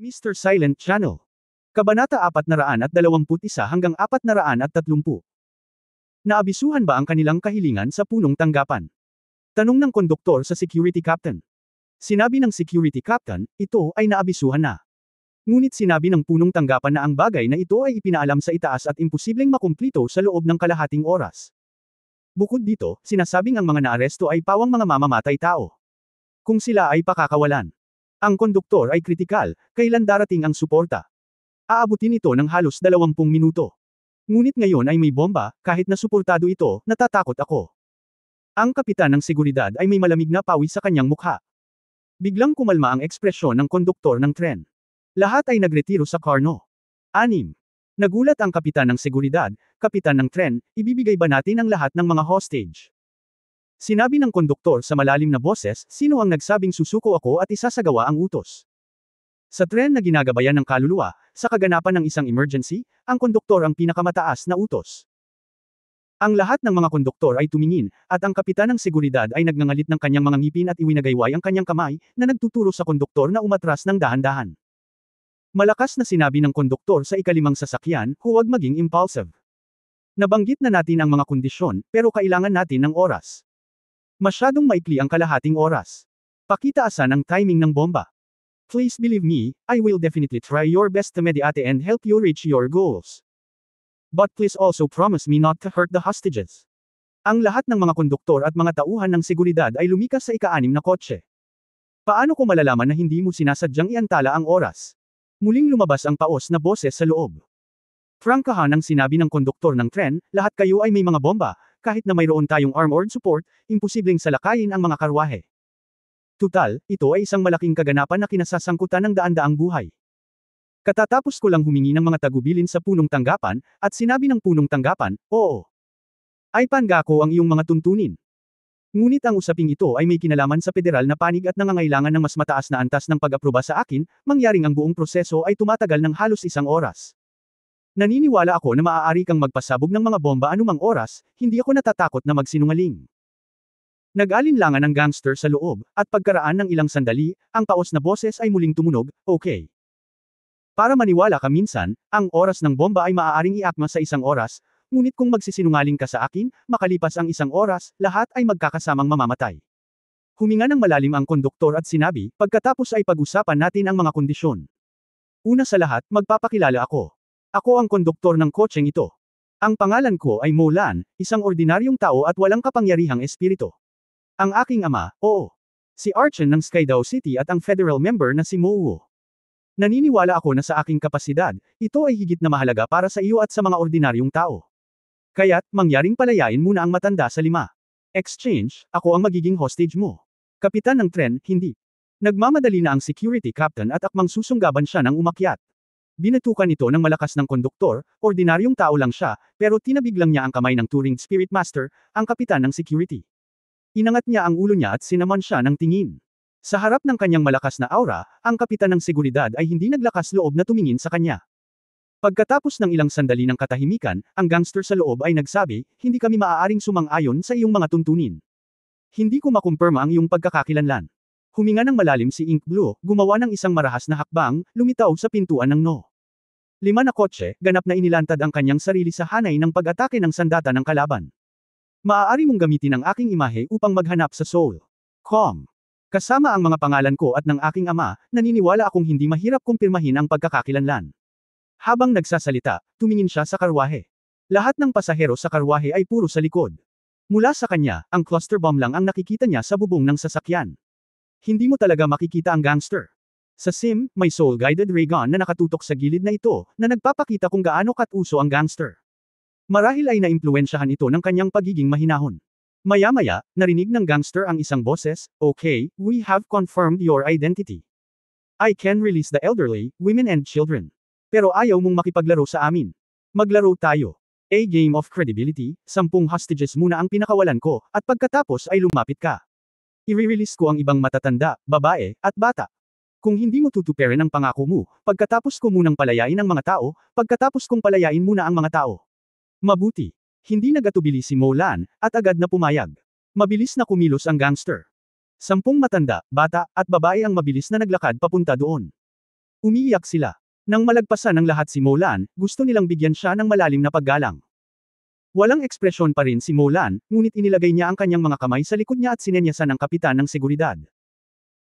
Mr. Silent Channel. Kabanata 421 hanggang 430. Naabisuhan ba ang kanilang kahilingan sa punong tanggapan? Tanong ng konduktor sa security captain. Sinabi ng security captain, ito ay naabisuhan na. Ngunit sinabi ng punong tanggapan na ang bagay na ito ay ipinaalam sa itaas at imposibleng makumplito sa loob ng kalahating oras. Bukod dito, sinasabing ang mga naaresto ay pawang mga mamamatay tao. Kung sila ay pakakawalan. Ang konduktor ay kritikal, kailan darating ang suporta? Aabutin ito ng halos 20 minuto. Ngunit ngayon ay may bomba, kahit na suportado ito, natatakot ako. Ang kapitan ng seguridad ay may malamig na pawis sa kanyang mukha. Biglang kumalma ang ekspresyon ng konduktor ng tren. Lahat ay nagretiro sa karno. 6. Nagulat ang kapitan ng seguridad, kapitan ng tren, ibibigay ba natin ang lahat ng mga hostage? Sinabi ng konduktor sa malalim na boses, sino ang nagsabing susuko ako at isasagawa ang utos? Sa tren na ginagabayan ng kaluluwa, sa kaganapan ng isang emergency, ang konduktor ang pinakamataas na utos. Ang lahat ng mga konduktor ay tumingin, at ang kapitan ng seguridad ay nagngangalit ng kanyang mga ngipin at iwinagayway ang kanyang kamay, na nagtuturo sa konduktor na umatras ng dahan-dahan. Malakas na sinabi ng konduktor sa ikalimang sasakyan, huwag maging impulsive. Nabanggit na natin ang mga kondisyon, pero kailangan natin ng oras. Masyadong maikli ang kalahating oras. Pakitaasan ang timing ng bomba. Please believe me, I will definitely try your best to mediate and help you reach your goals. But please also promise me not to hurt the hostages. Ang lahat ng mga konduktor at mga tauhan ng seguridad ay lumikas sa ika-6 na kotse. Paano ko malalaman na hindi mo sinasadyang iantala ang oras? Muling lumabas ang paos na boses sa loob. Prangkahan ang sinabi ng konduktor ng tren, lahat kayo ay may mga bomba, kahit na mayroon tayong armored support, imposibleng salakayin ang mga karwahe. Tutal, ito ay isang malaking kaganapan na kinasasangkutan ng daan-daang buhay. Katatapos ko lang humingi ng mga tagubilin sa punong tanggapan, at sinabi ng punong tanggapan, oo. Ay pangako ang iyong mga tuntunin. Ngunit ang usaping ito ay may kinalaman sa federal na panig at nangangailangan ng mas mataas na antas ng pag-aproba sa akin, mangyaring ang buong proseso ay tumatagal ng halos 1 oras. Naniniwala ako na maaari kang magpasabog ng mga bomba anumang oras, hindi ako natatakot na magsinungaling. Nag-alinlangan ang gangster sa loob, at pagkaraan ng ilang sandali, ang paos na boses ay muling tumunog, okay. Para maniwala ka minsan, ang oras ng bomba ay maaaring iakma sa 1 oras, ngunit kung magsisinungaling ka sa akin, makalipas ang 1 oras, lahat ay magkakasamang mamamatay. Huminga ng malalim ang konduktor at sinabi, pagkatapos ay pag-usapan natin ang mga kondisyon. Una sa lahat, magpapakilala ako. Ako ang konduktor ng kotseng ito. Ang pangalan ko ay Mo Lan, isang ordinaryong tao at walang kapangyarihang espiritu. Ang aking ama, oo. Si Archon ng Skydao City at ang federal member na si Mo Wu. Naniniwala ako na sa aking kapasidad, ito ay higit na mahalaga para sa iyo at sa mga ordinaryong tao. Kaya't, mangyaring palayain muna ang matanda sa 5. Exchange, ako ang magiging hostage mo. Kapitan ng tren, hindi. Nagmamadali na ang security captain at akmang susunggaban siya ng umakyat. Binatukan ito ng malakas ng konduktor, ordinaryong tao lang siya, pero tinabig lang niya ang kamay ng touring spirit master, ang kapitan ng security. Inangat niya ang ulo niya at sinaman siya ng tingin. Sa harap ng kanyang malakas na aura, ang kapitan ng seguridad ay hindi naglakas loob na tumingin sa kanya. Pagkatapos ng ilang sandali ng katahimikan, ang gangster sa loob ay nagsabi, hindi kami maaaring sumang-ayon sa iyong mga tuntunin. Hindi ko makumpirma ang iyong pagkakakilanlan. Huminga ng malalim si Ink Blue, gumawa ng isang marahas na hakbang, lumitaw sa pintuan ng no. 5 na kotse, ganap na inilantad ang kanyang sarili sa hanay ng pag-atake ng sandata ng kalaban. Maaari mong gamitin ang aking imahe upang maghanap sa soul. Com. Kasama ang mga pangalan ko at ng aking ama, naniniwala akong hindi mahirap kumpirmahin ang pagkakakilanlan. Habang nagsasalita, tumingin siya sa karwahe. Lahat ng pasahero sa karwahe ay puro sa likod. Mula sa kanya, ang cluster bomb lang ang nakikita niya sa bubong ng sasakyan. Hindi mo talaga makikita ang gangster. Sa sim, may soul-guided ray gun na nakatutok sa gilid na ito, na nagpapakita kung gaano katuso ang gangster. Marahil ay naimpluwensyahan ito ng kanyang pagiging mahinahon. Maya-maya, narinig ng gangster ang isang boses, okay, we have confirmed your identity. I can release the elderly, women and children. Pero ayaw mong makipaglaro sa amin. Maglaro tayo. A game of credibility, 10 hostages muna ang pinakawalan ko, at pagkatapos ay lumapit ka. I-release ko ang ibang matatanda, babae, at bata. Kung hindi mo tutuperin ang pangako mo, pagkatapos ko munang palayain ang mga tao, pagkatapos kong palayain muna ang mga tao. Mabuti. Hindi nagatubili si Mo Lan, at agad na pumayag. Mabilis na kumilos ang gangster. 10 matanda, bata, at babae ang mabilis na naglakad papunta doon. Umiiyak sila. Nang malagpasan ng lahat si Molan, gusto nilang bigyan siya ng malalim na paggalang. Walang ekspresyon pa rin si Molan, ngunit inilagay niya ang kanyang mga kamay sa likod niya at sinenyasan ng kapitan ng seguridad.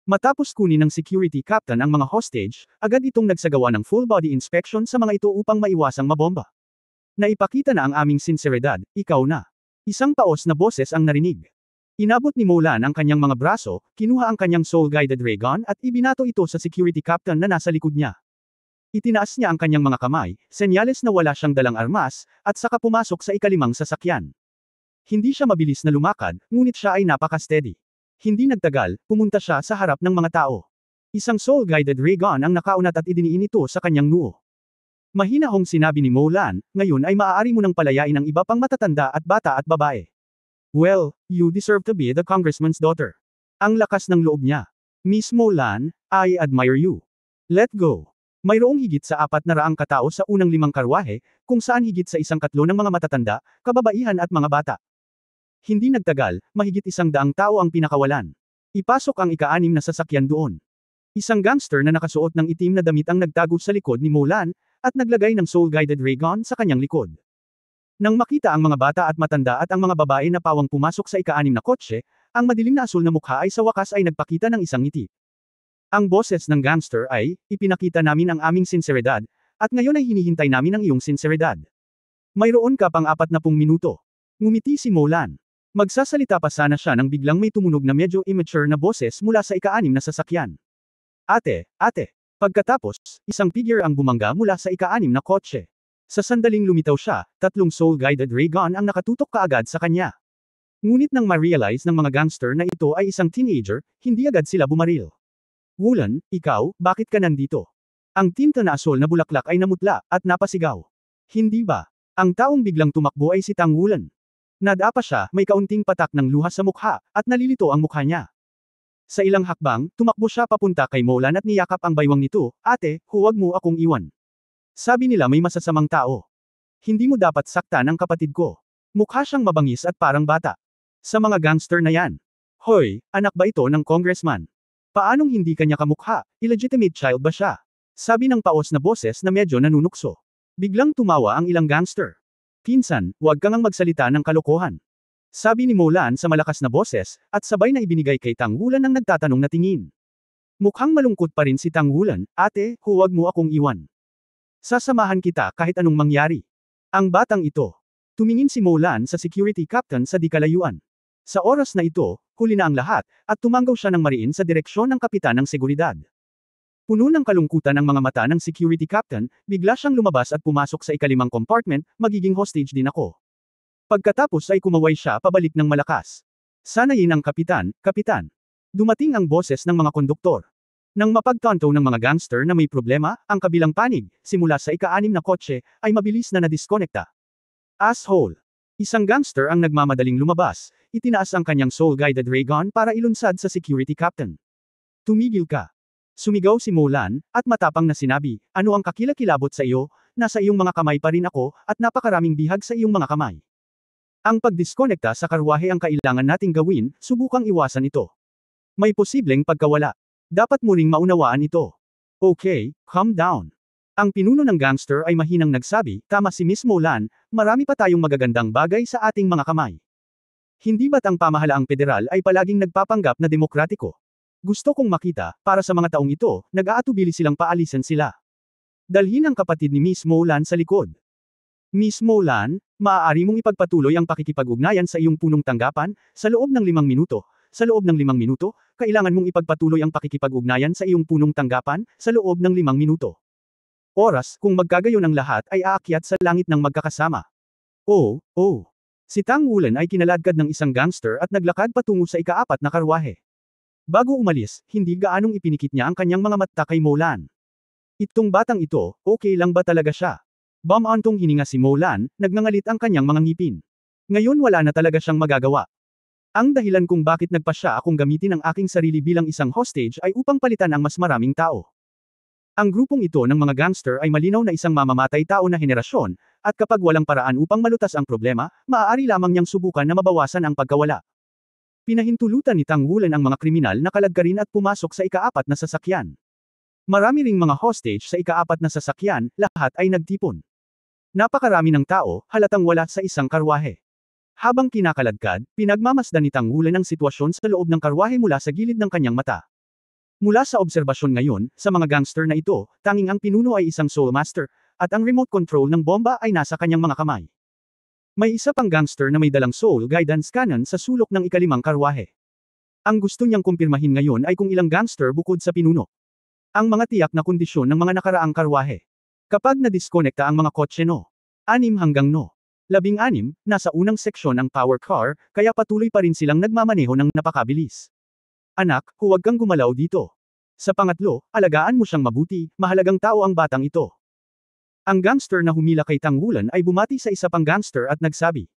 Matapos kunin ng security captain ang mga hostage, agad itong nagsagawa ng full body inspection sa mga ito upang maiwasang mabomba. Naipakita na ang aming sinseridad, ikaw na. Isang paos na boses ang narinig. Inabot ni Molan ang kanyang mga braso, kinuha ang kanyang soul-guided ray gun at ibinato ito sa security captain na nasa likod niya. Itinaas niya ang kanyang mga kamay, senyales na wala siyang dalang armas, at saka pumasok sa ikalimang sasakyan. Hindi siya mabilis na lumakad, ngunit siya ay napaka-steady. Hindi nagtagal, pumunta siya sa harap ng mga tao. Isang soul-guided ray gun ang nakaunat at idiniin ito sa kanyang noo. Mahinahong sinabi ni Molan, ngayon ay maaari mo nang palayain ang iba pang matatanda at bata at babae. Well, you deserve to be the congressman's daughter. Ang lakas ng loob niya. Miss Molan, I admire you. Let go. Mayroong higit sa 400 katao sa unang 5 karwahe, kung saan higit sa 1/3 ng mga matatanda, kababaihan at mga bata. Hindi nagtagal, mahigit 100 tao ang pinakawalan. Ipasok ang ika-6 na sasakyan doon. Isang gangster na nakasuot ng itim na damit ang nagtago sa likod ni Molan, at naglagay ng soul-guided ray gun sa kanyang likod. Nang makita ang mga bata at matanda at ang mga babae na pawang pumasok sa ika-6 na kotse, ang madilim na asul na mukha ay sa wakas ay nagpakita ng isang ngiti. Ang boses ng gangster ay, ipinakita namin ang aming sinseridad, at ngayon ay hinihintay namin ang iyong sinseridad. Mayroon ka pang 40 minuto. Ngumiti si Molan. Magsasalita pa sana siya nang biglang may tumunog na medyo immature na boses mula sa ika-6 na sasakyan. Ate, ate. Pagkatapos, isang figure ang bumangga mula sa ika-6 na kotse. Sa sandaling lumitaw siya, 3 soul-guided ray gun ang nakatutok kaagad sa kanya. Ngunit nang ma-realize ng mga gangster na ito ay isang teenager, hindi agad sila bumaril. Wulan, ikaw, bakit ka nandito? Ang tinta na asul na bulaklak ay namutla, at napasigaw. Hindi ba? Ang taong biglang tumakbo ay si Tang Wulan. Nadapa siya, may kaunting patak ng luha sa mukha, at nalilito ang mukha niya. Sa ilang hakbang, tumakbo siya papunta kay Molan at niyakap ang baywang nito, ate, huwag mo akong iwan. Sabi nila may masasamang tao. Hindi mo dapat saktan ang kapatid ko. Mukha siyang mabangis at parang bata. Sa mga gangster na yan. Hoy, anak ba ito ng congressman? Paanong hindi kanya kamukha? Illegitimate child ba siya? Sabi ng paos na boses na medyo nanunukso. Biglang tumawa ang ilang gangster. Pinsan, huwag kang magsalita ng kalokohan. Sabi ni Molan sa malakas na boses, at sabay na ibinigay kay Tang Wulan ang nagtatanong na tingin. Mukhang malungkot pa rin si Tang Wulan, ate, huwag mo akong iwan. Sasamahan kita kahit anong mangyari. Ang batang ito. Tumingin si Molan sa security captain sa di kalayuan. Sa oras na ito, huli na ang lahat, at tumanggaw siya ng mariin sa direksyon ng kapitan ng seguridad. Puno ng kalungkutan ang mga mata ng security captain, bigla siyang lumabas at pumasok sa ika-5 compartment, magiging hostage din ako. Pagkatapos ay kumaway siya pabalik ng malakas. Sanayin ang kapitan, kapitan. Dumating ang boses ng mga konduktor. Nang mapagtanto ng mga gangster na may problema, ang kabilang panig, simula sa ika-6 na kotse, ay mabilis na nadiskonekta. Asshole! Isang gangster ang nagmamadaling lumabas, itinaas ang kanyang soul-guided ray gun para ilunsad sa security captain. Tumigil ka! Sumigaw si Molan, at matapang na sinabi, ano ang kakilakilabot sa iyo, nasa iyong mga kamay pa rin ako, at napakaraming bihag sa iyong mga kamay. Ang pagdiskonekta sa karwahe ang kailangan nating gawin, subukang iwasan ito. May posibleng pagkawala. Dapat mo ring maunawaan ito. Okay, calm down. Ang pinuno ng gangster ay mahinang nagsabi, tama si Miss Molan, marami pa tayong magagandang bagay sa ating mga kamay. Hindi ba't ang pamahalaang federal ay palaging nagpapanggap na demokratiko? Gusto kong makita, para sa mga taong ito, nag-aatubili silang paalisan sila. Dalhin ang kapatid ni Miss Molan sa likod. Miss Molan, maaari mong ipagpatuloy ang pakikipag-ugnayan sa iyong punong tanggapan, sa loob ng 5 minuto. Sa loob ng 5 minuto, kailangan mong ipagpatuloy ang pakikipag-ugnayan sa iyong punong tanggapan, sa loob ng 5 minuto. Oras, kung magkagayon ang lahat ay aakyat sa langit ng magkakasama. Oh. Si Tang Wulan ay kinaladkad ng isang gangster at naglakad patungo sa ika-4 na karwahe. Bago umalis, hindi gaanong ipinikit niya ang kanyang mga mata kay Molan. Itong batang ito, okay lang ba talaga siya? Bamantong hininga si Molan, nagngangalit ang kanyang mga ngipin. Ngayon wala na talaga siyang magagawa. Ang dahilan kung bakit nagpa siya akong gamitin ang aking sarili bilang isang hostage ay upang palitan ang mas maraming tao. Ang grupong ito ng mga gangster ay malinaw na isang mamamatay tao na henerasyon, at kapag walang paraan upang malutas ang problema, maaari lamang niyang subukan na mabawasan ang pagkawala. Pinahintulutan ni Tang Wulan ang mga kriminal na kaladkarin at pumasok sa ika-4 na sasakyan. Marami ring mga hostage sa ika-4 na sasakyan, lahat ay nagtipon. Napakarami ng tao, halatang wala sa isang karwahe. Habang kinakaladkad, pinagmamasdan ni Tang Wulan ang sitwasyon sa loob ng karwahe mula sa gilid ng kanyang mata. Mula sa obserbasyon ngayon, sa mga gangster na ito, tanging ang pinuno ay isang Soul Master, at ang remote control ng bomba ay nasa kanyang mga kamay. May isa pang gangster na may dalang Soul Guidance Cannon sa sulok ng ika-5 karwahe. Ang gusto niyang kumpirmahin ngayon ay kung ilang gangster bukod sa pinuno. Ang mga tiyak na kondisyon ng mga nakaraang karwahe. Kapag na-disconnecta ang mga kotse no. 6 hanggang no. 16, nasa unang seksyon ang power car, kaya patuloy pa rin silang nagmamaneho ng napakabilis. Anak, huwag kang gumalaw dito. Sa pangatlo, alagaan mo siyang mabuti, mahalagang tao ang batang ito. Ang gangster na humila kay Tang Wulan ay bumati sa isa pang gangster at nagsabi.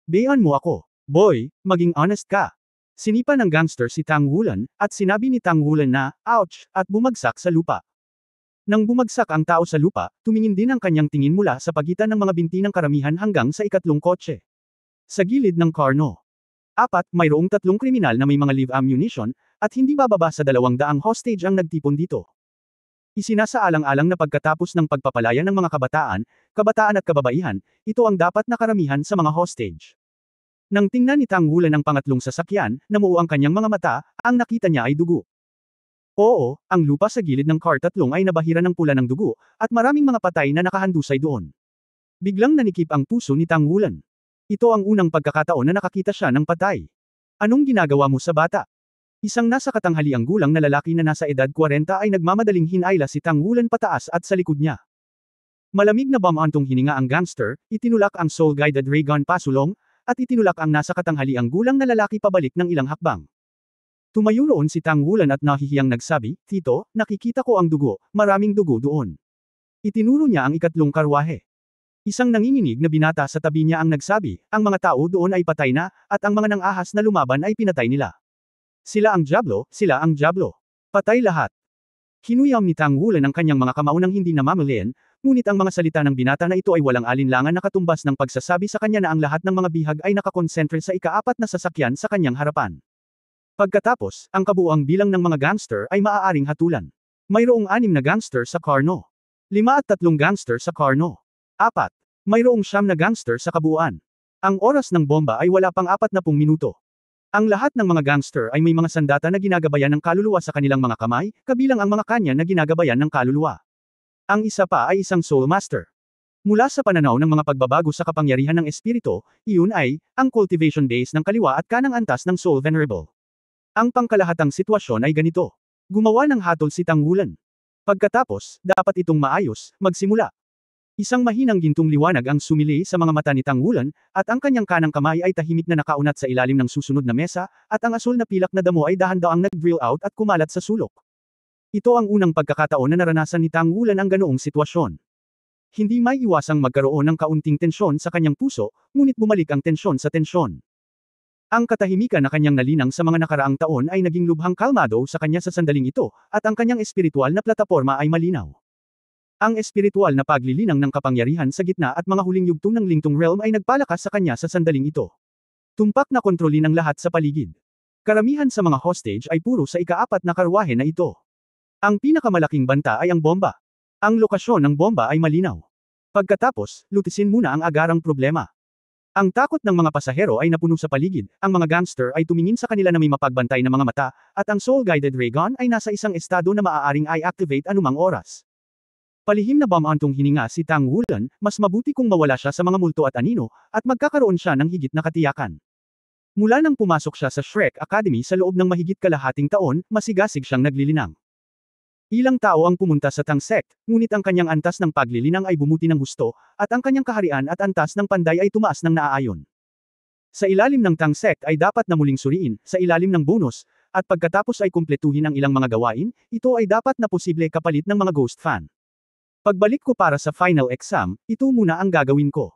Bayan mo ako. Boy, maging honest ka. Sinipa ng gangster si Tang Wulan, at sinabi ni Tang Wulan na, ouch, at bumagsak sa lupa. Nang bumagsak ang tao sa lupa, tumingin din ang kanyang tingin mula sa pagitan ng mga binti ng karamihan hanggang sa ikatlong kotse. Sa gilid ng car no. 4, mayroong 3 kriminal na may mga live ammunition, at hindi bababa sa 200 hostage ang nagtipon dito. Isinasaalang-alang na pagkatapos ng pagpapalaya ng mga kabataan at kababaihan, ito ang dapat na karamihan sa mga hostage. Nang tingnan ni Tang Wulan ang pangatlong sasakyan, namuo ang kanyang mga mata, ang nakita niya ay dugo. Oo, ang lupa sa gilid ng car 3 ay nabahira ng pula ng dugo, at maraming mga patay na nakahandusay doon. Biglang nanikip ang puso ni Tang Wulan. Ito ang unang pagkakataon na nakakita siya ng patay. Anong ginagawa mo sa bata? Isang nasa katanghaliang gulang na lalaki na nasa edad 40 ay nagmamadaling hinayla si Tang Wulan pataas at sa likod niya. Malamig na bamantong hininga ang gangster, itinulak ang soul-guided ray gun pasulong, at itinulak ang nasa katanghaliang gulang na lalaki pabalik ng ilang hakbang. Tumayo roon si Tang Wulan at nahihiyang nagsabi, Tito, nakikita ko ang dugo, maraming dugo doon. Itinuro niya ang ikatlong karwahe. Isang nanginginig na binata sa tabi niya ang nagsabi, ang mga tao doon ay patay na, at ang mga nang-ahas na lumaban ay pinatay nila. Sila ang Diablo, sila ang Diablo. Patay lahat. Hinuyam ni Tang Wulan ang kanyang mga kamao nang hindi namamalayan, ngunit ang mga salita ng binata na ito ay walang alinlangan na katumbas ng pagsasabi sa kanya na ang lahat ng mga bihag ay nakakonsentre sa ika-4 na sasakyan sa kanyang harapan. Pagkatapos, ang kabuuang bilang ng mga gangster ay maaaring hatulan. Mayroong 6 na gangster sa car no. 5 at 3 gangster sa car no. 4. Mayroong 9 na gangster sa kabuuan. Ang oras ng bomba ay wala pang 40 minuto. Ang lahat ng mga gangster ay may mga sandata na ginagabayan ng kaluluwa sa kanilang mga kamay, kabilang ang mga kanya na ginagabayan ng kaluluwa. Ang isa pa ay isang Soul Master. Mula sa pananaw ng mga pagbabago sa kapangyarihan ng espiritu, iyon ay, ang cultivation base ng kaliwa at kanang antas ng Soul Venerable. Ang pangkalahatang sitwasyon ay ganito. Gumawa ng hatol si Tang Wulan. Pagkatapos, dapat itong maayos, magsimula. Isang mahinang gintong liwanag ang sumili sa mga mata ni Tang Wulan, at ang kanyang kanang kamay ay tahimik na nakaunat sa ilalim ng susunod na mesa, at ang asul na pilak na damo ay dahan-daang nag-drill out at kumalat sa sulok. Ito ang unang pagkakataon na naranasan ni Tang Wulan ang ganoong sitwasyon. Hindi may iwasang magkaroon ng kaunting tensyon sa kanyang puso, ngunit bumalik ang tensyon sa tensyon. Ang katahimikan na kanyang nalinang sa mga nakaraang taon ay naging lubhang kalmado sa kanya sa sandaling ito, at ang kanyang espiritual na plataporma ay malinaw. Ang espiritual na paglilinang ng kapangyarihan sa gitna at mga huling yugtong ng lingtong realm ay nagpalakas sa kanya sa sandaling ito. Tumpak na kontrolin ang lahat sa paligid. Karamihan sa mga hostage ay puro sa ika-4 na karwahe na ito. Ang pinakamalaking banta ay ang bomba. Ang lokasyon ng bomba ay malinaw. Pagkatapos, lutisin muna ang agarang problema. Ang takot ng mga pasahero ay napuno sa paligid, ang mga gangster ay tumingin sa kanila na may mapagbantay na mga mata, at ang soul-guided ray gun ay nasa isang estado na maaaring i-activate anumang oras. Palihim na bamantong hininga si Tang Wulan, mas mabuti kung mawala siya sa mga multo at anino, at magkakaroon siya ng higit na katiyakan. Mula nang pumasok siya sa Shrek Academy sa loob ng mahigit kalahating taon, masigasig siyang naglilinang. Ilang tao ang pumunta sa Tang Sect, ngunit ang kanyang antas ng paglilinang ay bumuti ng husto, at ang kanyang kaharian at antas ng panday ay tumaas ng naaayon. Sa ilalim ng Tang Sect ay dapat na muling suriin, sa ilalim ng bonus, at pagkatapos ay kumpletuhin ang ilang mga gawain, ito ay dapat na posible kapalit ng mga ghost fan. Pagbalik ko para sa final exam, ito muna ang gagawin ko.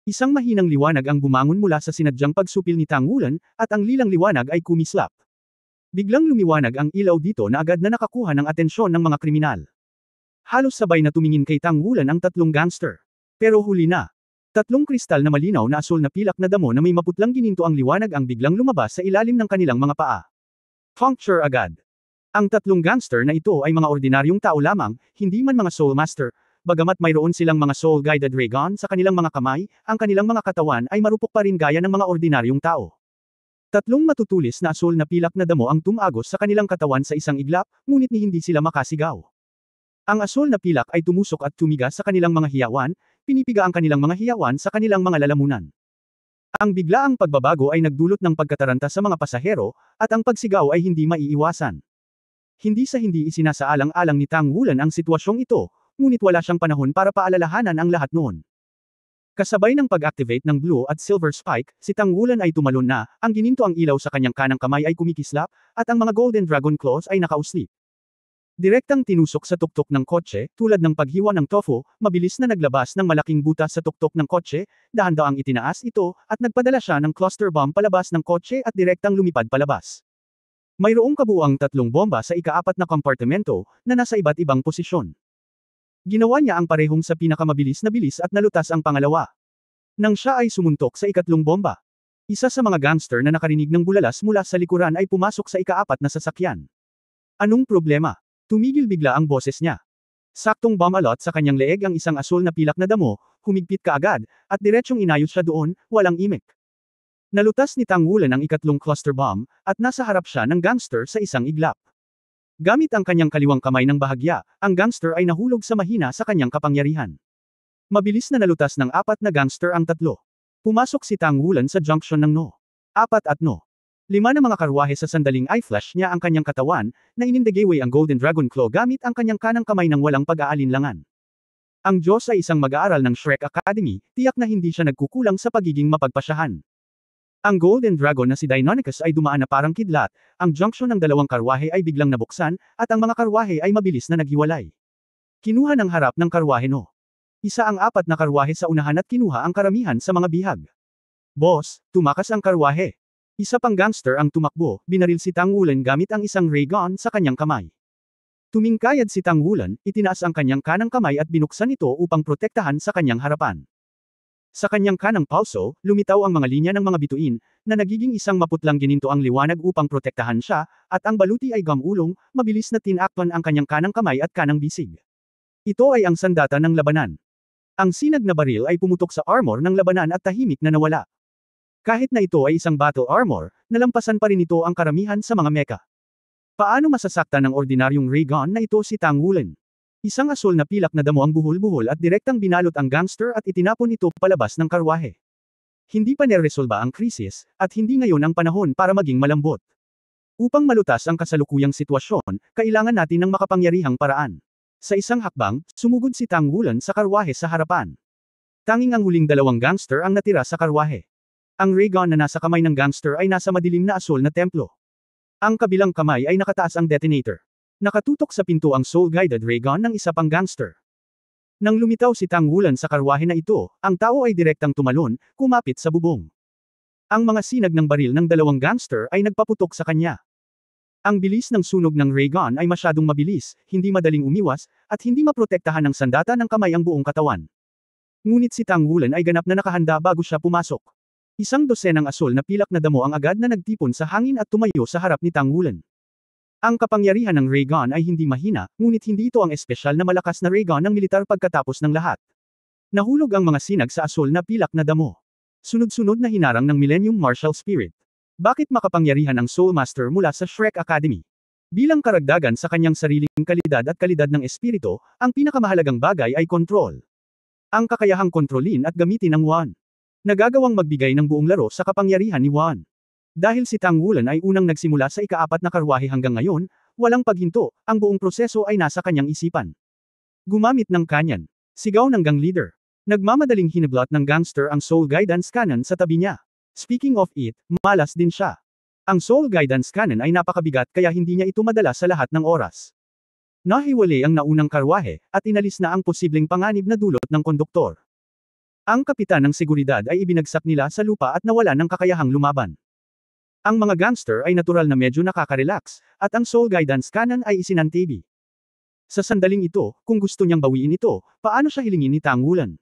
Isang mahinang liwanag ang bumangon mula sa sinadyang pagsupil ni Tang Wulan, at ang lilang liwanag ay kumislap. Biglang lumiwanag ang ilaw dito na agad na nakakuha ng atensyon ng mga kriminal. Halos sabay na tumingin kay Tang Wulan ang 3 gangster. Pero huli na. 3 kristal na malinaw na asul na pilak na damo na may maputlang gininto ang liwanag ang biglang lumabas sa ilalim ng kanilang mga paa. Puncture agad. Ang tatlong gangster na ito ay mga ordinaryong tao lamang, hindi man mga Soul Master. Bagamat mayroon silang mga soul-guided ray gun sa kanilang mga kamay, ang kanilang mga katawan ay marupok pa rin gaya ng mga ordinaryong tao. Tatlong matutulis na asul na pilak na damo ang tumagos sa kanilang katawan sa isang iglap, ngunit ni hindi sila makasigaw. Ang asul na pilak ay tumusok at tumigas sa kanilang mga hiyawan, pinipiga ang kanilang mga hiyawan sa kanilang mga lalamunan. Ang biglaang pagbabago ay nagdulot ng pagkataranta sa mga pasahero, at ang pagsigaw ay hindi maiiwasan. Hindi sa hindi isinasaalang-alang ni Tang Wulan ang sitwasyong ito, ngunit wala siyang panahon para paalalahanan ang lahat noon. Kasabay ng pag-activate ng Blue at Silver Spike, si Tang Wulan ay tumalon na, ang gininto ang ilaw sa kanyang kanang kamay ay kumikislap, at ang mga Golden Dragon Claws ay nakauslip. Direktang tinusok sa tuktok ng kotse, tulad ng paghiwa ng tofu, mabilis na naglabas ng malaking butas sa tuktok ng kotse, dahan-daang itinaas ito, at nagpadala siya ng cluster bomb palabas ng kotse at direktang lumipad palabas. Mayroong kabuuang 3 bomba sa ika-4 na kompartimento, na nasa iba't ibang posisyon. Ginawa niya ang parehong sa pinakamabilis na bilis at nalutas ang pangalawa. Nang siya ay sumuntok sa ikatlong bomba, isa sa mga gangster na nakarinig ng bulalas mula sa likuran ay pumasok sa ika-4 na sasakyan. Anong problema? Tumigil bigla ang boses niya. Saktong bumalot sa kanyang leeg ang isang asul na pilak na damo, humigpit kaagad, at diretsyong inayos siya doon, walang imik. Nalutas ni Tang Wulan ang ikatlong cluster bomb, at nasa harap siya ng gangster sa isang iglap. Gamit ang kanyang kaliwang kamay ng bahagya, ang gangster ay nahulog sa mahina sa kanyang kapangyarihan. Mabilis na nalutas ng 4 na gangster ang 3. Pumasok si Tang Wulan sa junction ng No. 4 at No. 5 na mga karwahe sa sandaling i-flash niya ang kanyang katawan, na inindageway ang Golden Dragon Claw gamit ang kanyang kanang kamay ng walang pag-aalinlangan. Ang Diyos ay isang mag-aaral ng Shrek Academy, tiyak na hindi siya nagkukulang sa pagiging mapagpasyahan. Ang Golden Dragon na si Deinonychus ay dumaan na parang kidlat, ang junction ng dalawang karwahe ay biglang nabuksan, at ang mga karwahe ay mabilis na naghiwalay. Kinuha ng harap ng karwahe No. 1 ang 4 na karwahe sa unahan at kinuha ang karamihan sa mga bihag. Boss, tumakas ang karwahe. Isa pang gangster ang tumakbo, binaril si Tang Wulan gamit ang isang ray gun sa kanyang kamay. Tumingkayad si Tang Wulan, itinaas ang kanyang kanang kamay at binuksan ito upang protektahan sa kanyang harapan. Sa kanyang kanang palso, lumitaw ang mga linya ng mga bituin, na nagiging isang maputlang gininto ang liwanag upang protektahan siya, at ang baluti ay gamulong, mabilis na tinakpan ang kanyang kanang kamay at kanang bisig. Ito ay ang sandata ng labanan. Ang sinag na baril ay pumutok sa armor ng labanan at tahimik na nawala. Kahit na ito ay isang battle armor, nalampasan pa rin ito ang karamihan sa mga mecha. Paano masasakta ng ordinaryong ray gun na ito si Tang Wulan? Isang asul na pilak na damo ang buhol-buhol at direktang binalot ang gangster at itinapon ito palabas ng karwahe. Hindi pa neresolba ang krisis, at hindi ngayon ang panahon para maging malambot. Upang malutas ang kasalukuyang sitwasyon, kailangan natin ng makapangyarihang paraan. Sa isang hakbang, sumugod si Tang Wulan sa karwahe sa harapan. Tanging ang huling 2 gangster ang natira sa karwahe. Ang ray gun na nasa kamay ng gangster ay nasa madilim na asul na templo. Ang kabilang kamay ay nakataas ang detonator. Nakatutok sa pinto ang soul-guided ray gun ng isa pang gangster. Nang lumitaw si Tang Wulan sa karwahe na ito, ang tao ay direktang tumalon, kumapit sa bubong. Ang mga sinag ng baril ng 2 gangster ay nagpaputok sa kanya. Ang bilis ng sunog ng ray gun ay masyadong mabilis, hindi madaling umiwas, at hindi maprotektahan ng sandata ng kamay ang buong katawan. Ngunit si Tang Wulan ay ganap na nakahanda bago siya pumasok. Isang dosenang asul na pilak na damo ang agad na nagtipon sa hangin at tumayo sa harap ni Tang Wulan. Ang kapangyarihan ng ray gun ay hindi mahina, ngunit hindi ito ang espesyal na malakas na ray gun ng militar pagkatapos ng lahat. Nahulog ang mga sinag sa asul na pilak na damo. Sunod-sunod na hinarang ng Millennium Martial Spirit. Bakit makapangyarihan ang Soul Master mula sa Shrek Academy? Bilang karagdagan sa kanyang sariling kalidad at kalidad ng espiritu, ang pinakamahalagang bagay ay kontrol. Ang kakayahang kontrolin at gamitin ang Wan. Nagagawang magbigay ng buong laro sa kapangyarihan ni Wan. Dahil si Tang Wulan ay unang nagsimula sa ika-4 na karwahe hanggang ngayon, walang paghinto, ang buong proseso ay nasa kanyang isipan. Gumamit ng kanyan. Sigaw ng gang leader. Nagmamadaling hinablot ng gangster ang soul guidance cannon sa tabi niya. Speaking of it, malas din siya. Ang soul guidance cannon ay napakabigat kaya hindi niya ito madala sa lahat ng oras. Nahiwalay ang naunang karwahe, at inalis na ang posibleng panganib na dulot ng konduktor. Ang kapitan ng seguridad ay ibinagsak nila sa lupa at nawala ng kakayahang lumaban. Ang mga gangster ay natural na medyo nakaka-relax, at ang soul guidance cannon ay isinantabi. Sa sandaling ito, kung gusto niyang bawiin ito, paano siya hilingin ni Tang Wulan?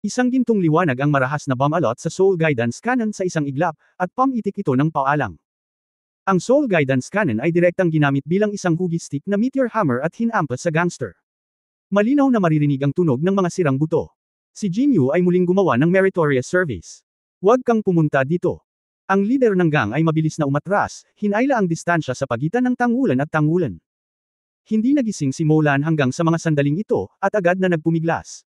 Isang gintong liwanag ang marahas na bumalot sa soul guidance cannon sa isang iglap, at pumitik ito ng paalang. Ang Soul Guidance Cannon ay direktang ginamit bilang isang hugis stick na meteor hammer at hinampas sa gangster. Malinaw na maririnig ang tunog ng mga sirang buto. Si Jinyu ay muling gumawa ng meritorious service. Huwag kang pumunta dito. Ang leader ng gang ay mabilis na umatras, hinayla ang distansya sa pagitan ng Tangulan at Tangulan. Hindi nagising si Molan hanggang sa mga sandaling ito, at agad na nagpumiglas.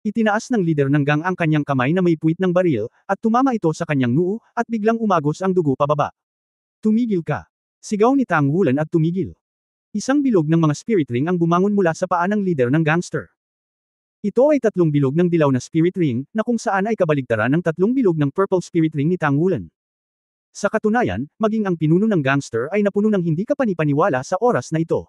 Itinaas ng leader ng gang ang kanyang kamay na may puwit ng baril, at tumama ito sa kanyang noo, at biglang umagos ang dugo pababa. Tumigil ka. Sigaw ni Tangulan at tumigil. Isang bilog ng mga spirit ring ang bumangon mula sa paa ng leader ng gangster. Ito ay 3 bilog ng dilaw na spirit ring, na kung saan ay kabaligtaran ng 3 bilog ng purple spirit ring ni Tangulan. Sa katunayan, maging ang pinuno ng gangster ay napuno ng hindi kapanipaniwala sa oras na ito.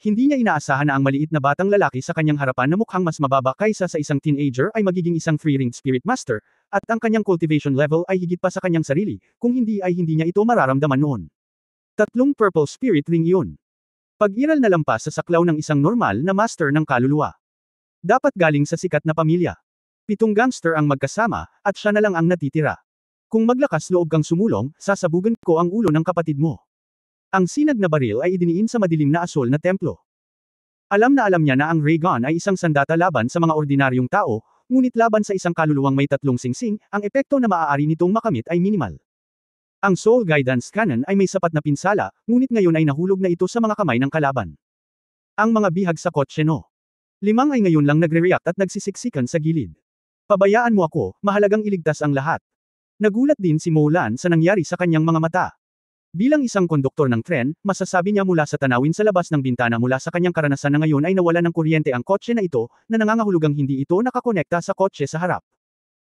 Hindi niya inaasahan na ang maliit na batang lalaki sa kanyang harapan na mukhang mas mababa kaysa sa isang teenager ay magiging isang 3-ringed spirit master, at ang kanyang cultivation level ay higit pa sa kanyang sarili, kung hindi ay hindi niya ito mararamdaman noon. 3 purple spirit ring iyon. Pag-iral na lampas sa saklaw ng isang normal na master ng kaluluwa. Dapat galing sa sikat na pamilya. 7 gangster ang magkasama, at siya na lang ang natitira. Kung maglakas loob kang sumulong, sasabugan ko ang ulo ng kapatid mo. Ang sinag na baril ay idiniin sa madilim na asol na templo. Alam na alam niya na ang ray gun ay isang sandata laban sa mga ordinaryong tao, ngunit laban sa isang kaluluwang may 3 singsing, ang epekto na maaari nitong makamit ay minimal. Ang Soul Guidance Cannon ay may sapat na pinsala, ngunit ngayon ay nahulog na ito sa mga kamay ng kalaban. Ang mga bihag sa kotse no. 5 ay ngayon lang nagre-react at nagsisiksikan sa gilid. Pabayaan mo ako, mahalagang iligtas ang lahat. Nagulat din si Molan sa nangyari sa kanyang mga mata. Bilang isang konduktor ng tren, masasabi niya mula sa tanawin sa labas ng bintana mula sa kanyang karanasan na ngayon ay nawala ng kuryente ang kotse na ito, na nangangahulugang hindi ito nakakonekta sa kotse sa harap.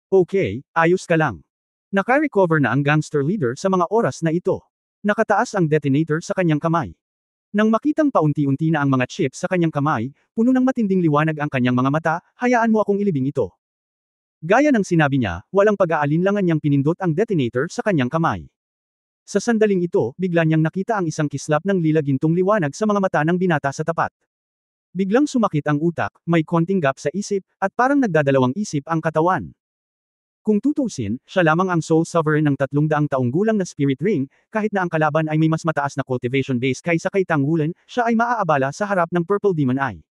Okay, ayos ka lang. Naka-recover na ang gangster leader sa mga oras na ito. Nakataas ang detonator sa kanyang kamay. Nang makitang paunti-unti na ang mga chips sa kanyang kamay, puno ng matinding liwanag ang kanyang mga mata, hayaan mo akong ilibing ito. Gaya ng sinabi niya, walang pag-aalinlangan niyang pinindot ang detonator sa kanyang kamay. Sa sandaling ito, bigla niyang nakita ang isang kislap ng lila-gintong liwanag sa mga mata ng binata sa tapat. Biglang sumakit ang utak, may konting gap sa isip, at parang nagdadalawang isip ang katawan. Kung tutuusin, siya lamang ang sole sovereign ng 300 taong gulang na spirit ring, kahit na ang kalaban ay may mas mataas na cultivation base kaysa kay Tangulan, siya ay maaabala sa harap ng Purple Demon Eye.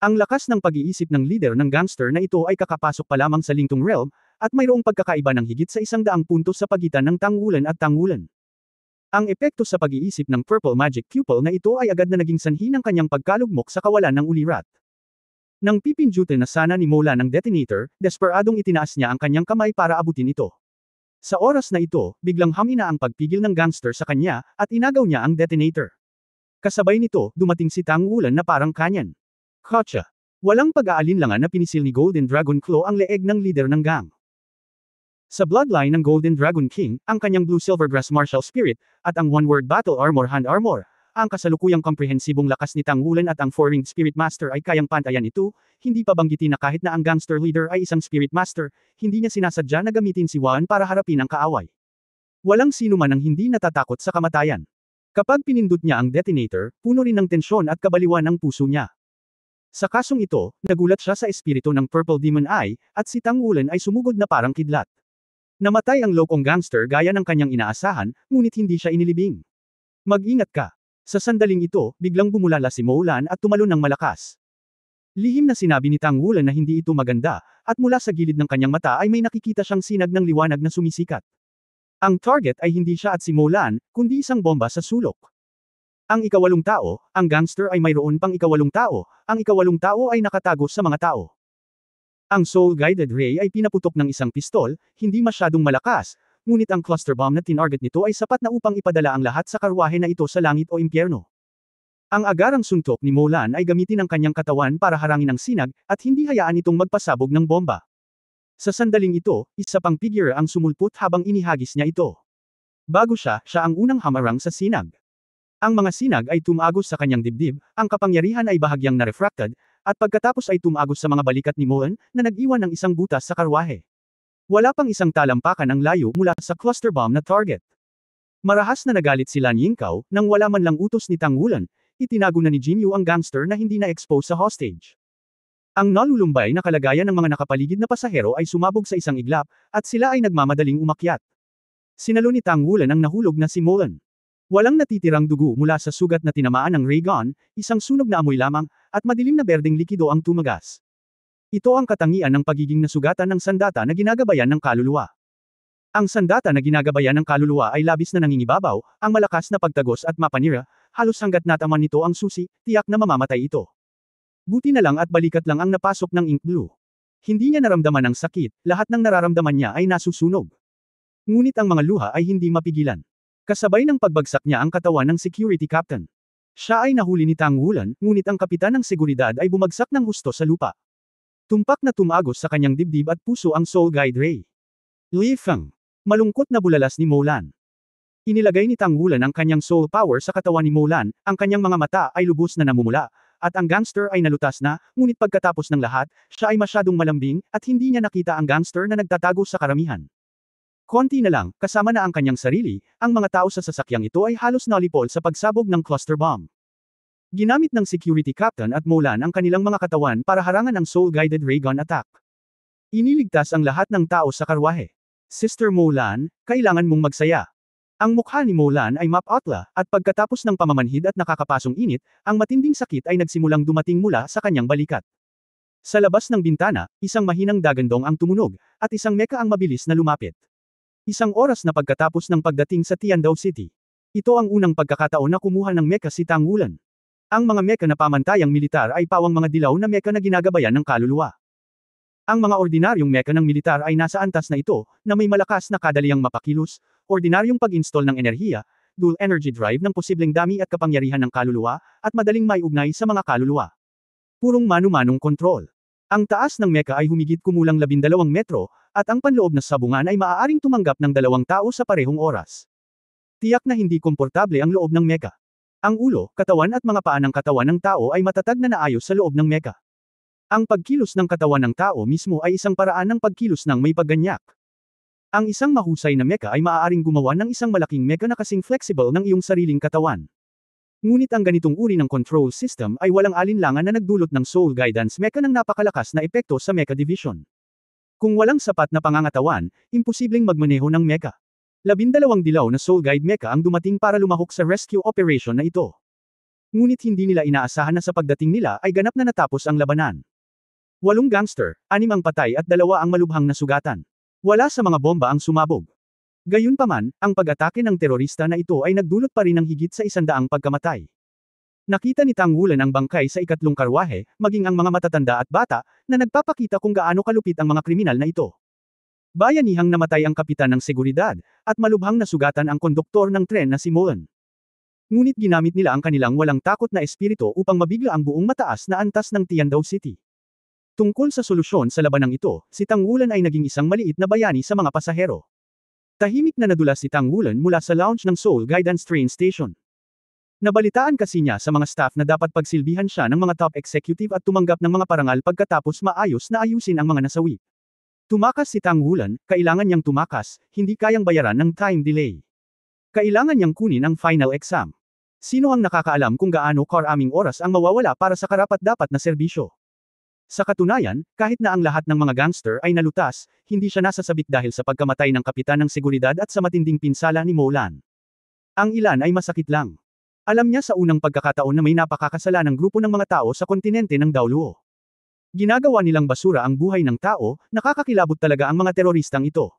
Ang lakas ng pag-iisip ng leader ng gangster na ito ay kakapasok pa lamang sa Lingtong Realm, at mayroong pagkakaiba ng higit sa 100 puntos sa pagitan ng Tangulan at Tangulan. Ang epekto sa pag-iisip ng Purple Magic Pupil na ito ay agad na naging sanhi ng kanyang pagkalugmok sa kawalan ng ulirat. Nang pipindutin na sana ni Molan ang detonator, desperadong itinaas niya ang kanyang kamay para abutin ito. Sa oras na ito, biglang hamina ang pagpigil ng gangster sa kanya, at inagaw niya ang detonator. Kasabay nito, dumating si Tangulan na parang kanyan. Gotcha. Walang pag-aalinlangan na pinisil ni Golden Dragon Claw ang leeg ng leader ng gang. Sa bloodline ng Golden Dragon King, ang kanyang Blue-Silver Grass Martial Spirit, at ang One-Word Battle Armor Hand Armor, ang kasalukuyang komprehensibong lakas ni Tangulan at ang 4-Ringed Spirit Master ay kayang pantayan ito, hindi pa banggitin na kahit na ang gangster leader ay isang Spirit Master, hindi niya sinasadya na gamitin si Juan para harapin ang kaaway. Walang sino man ang hindi natatakot sa kamatayan. Kapag pinindot niya ang detonator, puno rin ng tensyon at kabaliwan ang puso niya. Sa kasong ito, nagulat siya sa espiritu ng Purple Demon Eye, at si Tangulan ay sumugod na parang kidlat. Namatay ang lokong gangster gaya ng kanyang inaasahan, ngunit hindi siya inilibing. Mag-ingat ka. Sa sandaling ito, biglang bumulala si Molan at tumalon ng malakas. Lihim na sinabi ni Tangulan na hindi ito maganda, at mula sa gilid ng kanyang mata ay may nakikita siyang sinag ng liwanag na sumisikat. Ang target ay hindi siya at si Molan, kundi isang bomba sa sulok. Ang ika-8 tao, ang gangster ay mayroon pang ika-8 tao, ang ika-8 tao ay nakatago sa mga tao. Ang soul-guided ray ay pinaputok ng isang pistol, hindi masyadong malakas, ngunit ang cluster bomb na tinarget nito ay sapat na upang ipadala ang lahat sa karwahe na ito sa langit o impyerno. Ang agarang suntok ni Molan ay gamitin ang kanyang katawan para harangin ang sinag, at hindi hayaan itong magpasabog ng bomba. Sa sandaling ito, isa pang figure ang sumulpot habang inihagis niya ito. Bago siya ang unang hamarang sa sinag. Ang mga sinag ay tumagos sa kanyang dibdib, ang kapangyarihan ay bahagyang na-refracted, at pagkatapos ay tumagos sa mga balikat ni Molan, na nag-iwan ng isang butas sa karwahe. Wala pang isang talampakan ang layo mula sa cluster bomb na target. Marahas na nagalit si Lan Yingkou, nang wala man lang utos ni Tangulan, itinago na ni Jinyu ang gangster na hindi na-expose sa hostage. Ang nalulumbay na kalagayan ng mga nakapaligid na pasahero ay sumabog sa isang iglap, at sila ay nagmamadaling umakyat. Sinalo ni Tang Wulan ang nahulog na si Molan. Walang natitirang dugo mula sa sugat na tinamaan ng ray gun, isang sunog na amoy lamang, at madilim na berdeng likido ang tumagas. Ito ang katangian ng pagiging nasugatan ng sandata na ginagabayan ng kaluluwa. Ang sandata na ginagabayan ng kaluluwa ay labis na nangingibabaw, ang malakas na pagtagos at mapanira, halos hanggat nataman nito ang susi, tiyak na mamamatay ito. Buti na lang at balikat lang ang napasok ng ink blue. Hindi niya naramdaman ang sakit, lahat ng nararamdaman niya ay nasusunog. Ngunit ang mga luha ay hindi mapigilan. Kasabay ng pagbagsak niya ang katawan ng security captain. Siya ay nahuli ni Tang Wulan, ngunit ang kapitan ng seguridad ay bumagsak ng husto sa lupa. Tumpak na tumagos sa kanyang dibdib at puso ang Soul Guide Ray. Li Feng. Malungkot na bulalas ni Molan. Inilagay ni Tang Wulan ang kanyang soul power sa katawan ni Molan, ang kanyang mga mata ay lubos na namumula, at ang gangster ay nalutas na, ngunit pagkatapos ng lahat, siya ay masyadong malambing, at hindi niya nakita ang gangster na nagtatago sa karamihan. Konti na lang, kasama na ang kanyang sarili, ang mga tao sa sasakyang ito ay halos nalipol sa pagsabog ng cluster bomb. Ginamit ng security captain at Molan ang kanilang mga katawan para harangan ang soul-guided ray gun attack. Iniligtas ang lahat ng tao sa karwahe. Sister Molan, kailangan mong magsaya. Ang mukha ni Molan ay mapatla, at pagkatapos ng pamamanhid at nakakapasong init, ang matinding sakit ay nagsimulang dumating mula sa kanyang balikat. Sa labas ng bintana, isang mahinang dagandong ang tumunog, at isang meka ang mabilis na lumapit. Isang oras na pagkatapos ng pagdating sa Tiandao City. Ito ang unang pagkakataon na kumuha ng meka si Tang Wulan. Ang mga meka na pamantayang militar ay pawang mga dilaw na meka na ginagabayan ng kaluluwa. Ang mga ordinaryong meka ng militar ay nasa antas na ito, na may malakas na kadaliang mapakilos, ordinaryong pag-install ng enerhiya, dual energy drive ng posibleng dami at kapangyarihan ng kaluluwa, at madaling maiugnay sa mga kaluluwa. Purong manu-manong kontrol. Ang taas ng meka ay humigit kumulang 12 metro, at ang panloob na sabungan ay maaaring tumanggap ng 2 tao sa parehong oras. Tiyak na hindi komportable ang loob ng meka. Ang ulo, katawan at mga paa ng katawan ng tao ay matatag na naayos sa loob ng meka. Ang pagkilos ng katawan ng tao mismo ay isang paraan ng pagkilos ng may pagganyak. Ang isang mahusay na meka ay maaaring gumawa ng isang malaking meka na kasing flexible ng iyong sariling katawan. Ngunit ang ganitong uri ng control system ay walang alinlangan na nagdulot ng soul guidance mecha ng napakalakas na epekto sa mecha division. Kung walang sapat na pangangatawan, imposibleng magmaneho ng mecha. 12 dilaw na soul guide mecha ang dumating para lumahok sa rescue operation na ito. Ngunit hindi nila inaasahan na sa pagdating nila ay ganap na natapos ang labanan. 8 gangster, 6 ang patay at 2 ang malubhang nasugatan. Wala sa mga bomba ang sumabog. Gayunpaman, ang pag-atake ng terorista na ito ay nagdulot pa rin ng higit sa 100 pagkamatay. Nakita ni Tang Wulan ang bangkay sa ikatlong karwahe, maging ang mga matatanda at bata, na nagpapakita kung gaano kalupit ang mga kriminal na ito. Bayanihang namatay ang kapitan ng seguridad, at malubhang nasugatan ang konduktor ng tren na si Molan. Ngunit ginamit nila ang kanilang walang takot na espiritu upang mabigla ang buong mataas na antas ng Tiandao City. Tungkol sa solusyon sa labanang ito, si Tang Wulan ay naging isang maliit na bayani sa mga pasahero. Tahimik na nadulas si Tang Wulan mula sa lounge ng Seoul Guidance Train Station. Nabalitaan kasi niya sa mga staff na dapat pagsilbihan siya ng mga top executive at tumanggap ng mga parangal pagkatapos maayos na ayusin ang mga nasawi. Tumakas si Tang Wulan, kailangan niyang tumakas, hindi kayang bayaran ng time delay. Kailangan niyang kunin ang final exam. Sino ang nakakaalam kung gaano karaming oras ang mawawala para sa karapat-dapat na serbisyo? Sa katunayan, kahit na ang lahat ng mga gangster ay nalutas, hindi siya nasasabik dahil sa pagkamatay ng kapitan ng seguridad at sa matinding pinsala ni Molan. Ang ilan ay masakit lang. Alam niya sa unang pagkakataon na may napakakasalanang grupo ng mga tao sa kontinente ng Daoluo. Ginagawa nilang basura ang buhay ng tao, nakakakilabot talaga ang mga teroristang ito.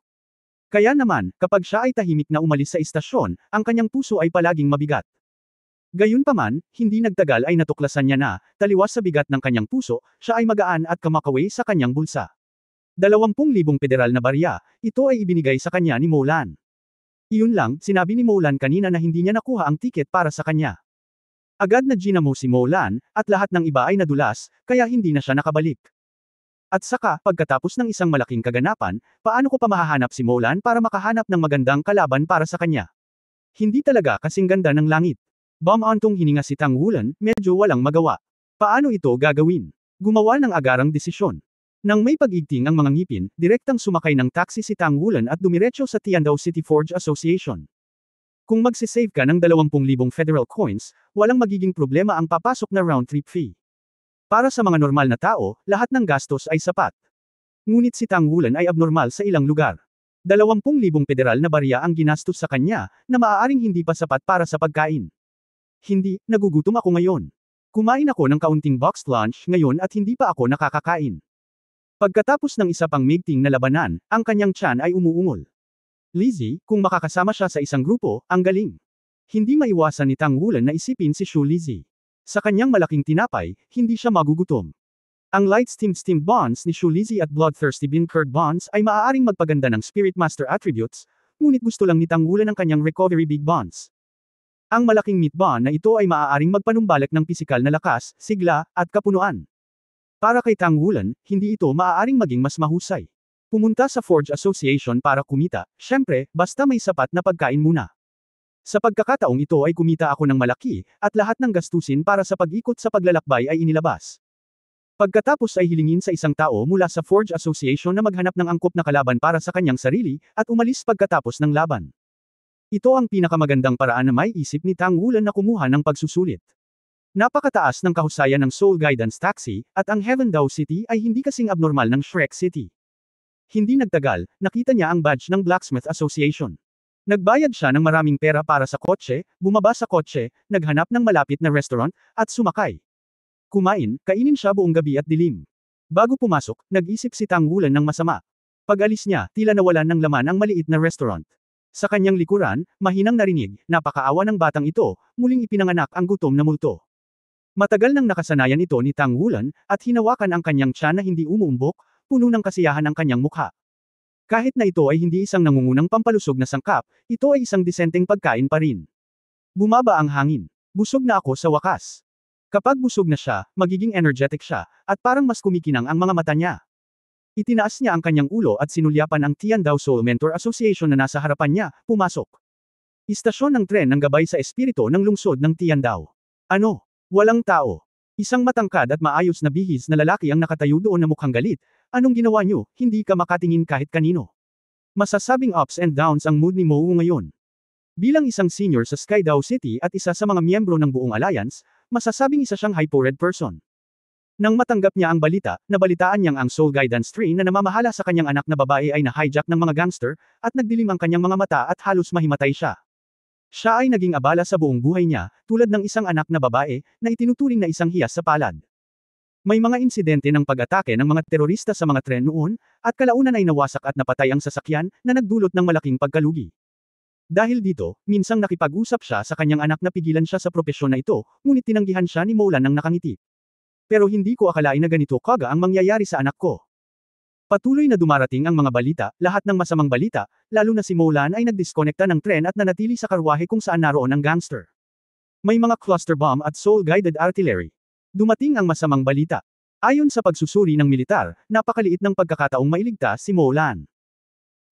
Kaya naman, kapag siya ay tahimik na umalis sa istasyon, ang kanyang puso ay palaging mabigat. Gayunpaman, hindi nagtagal ay natuklasan niya na, taliwas sa bigat ng kanyang puso, siya ay magaan at kamakaway sa kanyang bulsa. 20,000 federal na barya, ito ay ibinigay sa kanya ni Molan. Iyon lang, sinabi ni Molan kanina na hindi niya nakuha ang tiket para sa kanya. Agad na ginamo si Molan, at lahat ng iba ay nadulas, kaya hindi na siya nakabalik. At saka, pagkatapos ng isang malaking kaganapan, paano ko pa mahahanap si Molan para makahanap ng magandang kalaban para sa kanya? Hindi talaga kasing ganda ng langit. Bumantong hininga si Tang Wulan, medyo walang magawa. Paano ito gagawin? Gumawa ng agarang desisyon. Nang may pag-igting ang mga ngipin, direktang sumakay ng taxi si Tang Wulan at dumiretso sa Tiandao City Forge Association. Kung magsisave ka ng 20,000 federal coins, walang magiging problema ang papasok na round-trip fee. Para sa mga normal na tao, lahat ng gastos ay sapat. Ngunit si Tang Wulan ay abnormal sa ilang lugar. 20,000 federal na barya ang ginastos sa kanya, na maaaring hindi pa sapat para sa pagkain. Hindi, nagugutom ako ngayon. Kumain ako ng kaunting boxed lunch ngayon at hindi pa ako nakakakain. Pagkatapos ng isa pang maigting na labanan, ang kanyang tiyan ay umuungol. Lizzie, kung makakasama siya sa isang grupo, ang galing. Hindi maiwasan ni Tang Wulan na isipin si Shu Lizzie. Sa kanyang malaking tinapay, hindi siya magugutom. Ang light steamed bonds ni Shu Lizzie at bloodthirsty bean curd bonds ay maaaring magpaganda ng Spirit Master attributes, ngunit gusto lang ni Tang Wulan ang kanyang recovery big bonds. Ang malaking meat bond na ito ay maaaring magpanumbalik ng pisikal na lakas, sigla, at kapunuan. Para kay Tang Wulan, hindi ito maaaring maging mas mahusay. Pumunta sa Forge Association para kumita, syempre, basta may sapat na pagkain muna. Sa pagkakataong ito ay kumita ako ng malaki, at lahat ng gastusin para sa pag-ikot sa paglalakbay ay inilabas. Pagkatapos ay hilingin sa isang tao mula sa Forge Association na maghanap ng angkop na kalaban para sa kanyang sarili, at umalis pagkatapos ng laban. Ito ang pinakamagandang paraan na may isip ni Tang Wulan na kumuha ng pagsusulit. Napakataas ng kahusayan ng Soul Guidance Taxi, at ang Heaven Dao City ay hindi kasing abnormal ng Shrek City. Hindi nagtagal, nakita niya ang badge ng Blacksmith Association. Nagbayad siya ng maraming pera para sa kotse, bumaba sa kotse, naghanap ng malapit na restaurant, at sumakay. Kumain, kainin siya buong gabi at dilim. Bago pumasok, nag-isip si Tang Wulan ng masama. Pag-alis niya, tila nawalan ng laman ang maliit na restaurant. Sa kanyang likuran, mahinang narinig, napakaawa ng batang ito, muling ipinanganak ang gutom na multo. Matagal nang nakasanayan ito ni Tang Wulan, at hinawakan ang kanyang tiyan na hindi umuumbok, puno ng kasiyahan ang kanyang mukha. Kahit na ito ay hindi isang nangungunang pampalusog na sangkap, ito ay isang disenteng pagkain pa rin. Bumaba ang hangin. Busog na ako sa wakas. Kapag busog na siya, magiging energetic siya, at parang mas kumikinang ang mga mata niya. Itinaas niya ang kanyang ulo at sinulyapan ang Tiandao Soul Mentor Association na nasa harapan niya, pumasok. Istasyon ng tren ng gabay sa espiritu ng lungsod ng Tiandao. Ano? Walang tao. Isang matangkad at maayos na bihis na lalaki ang nakatayo doon na mukhang galit. Anong ginawa niyo? Hindi ka makatingin kahit kanino. Masasabing ups and downs ang mood ni Mou ngayon. Bilang isang senior sa Skydao City at isa sa mga miyembro ng buong alliance, masasabing isa siyang hypo-red person. Nang matanggap niya ang balita, nabalitaan niyang ang Soul Guidance Tree na namamahala sa kanyang anak na babae ay na-hijack ng mga gangster, at nagdilim ang kanyang mga mata at halos mahimatay siya. Siya ay naging abala sa buong buhay niya, tulad ng isang anak na babae, na itinuturing na isang hiyas sa palad. May mga insidente ng pag-atake ng mga terorista sa mga tren noon, at kalaunan ay nawasak at napatay ang sasakyan, na nagdulot ng malaking pagkalugi. Dahil dito, minsang nakipag-usap siya sa kanyang anak na pigilan siya sa propesyon na ito, ngunit tinanggihan siya ni Moulan ng nakangiti. Pero hindi ko akalain na ganito kaga ang mangyayari sa anak ko. Patuloy na dumarating ang mga balita, lahat ng masamang balita, lalo na si Moulan ay nagdiskonekta ng tren at nanatili sa karwahe kung saan naroon ang gangster. May mga cluster bomb at soul-guided artillery. Dumating ang masamang balita. Ayon sa pagsusuri ng militar, napakaliit ng pagkakataong mailigtas si Moulan.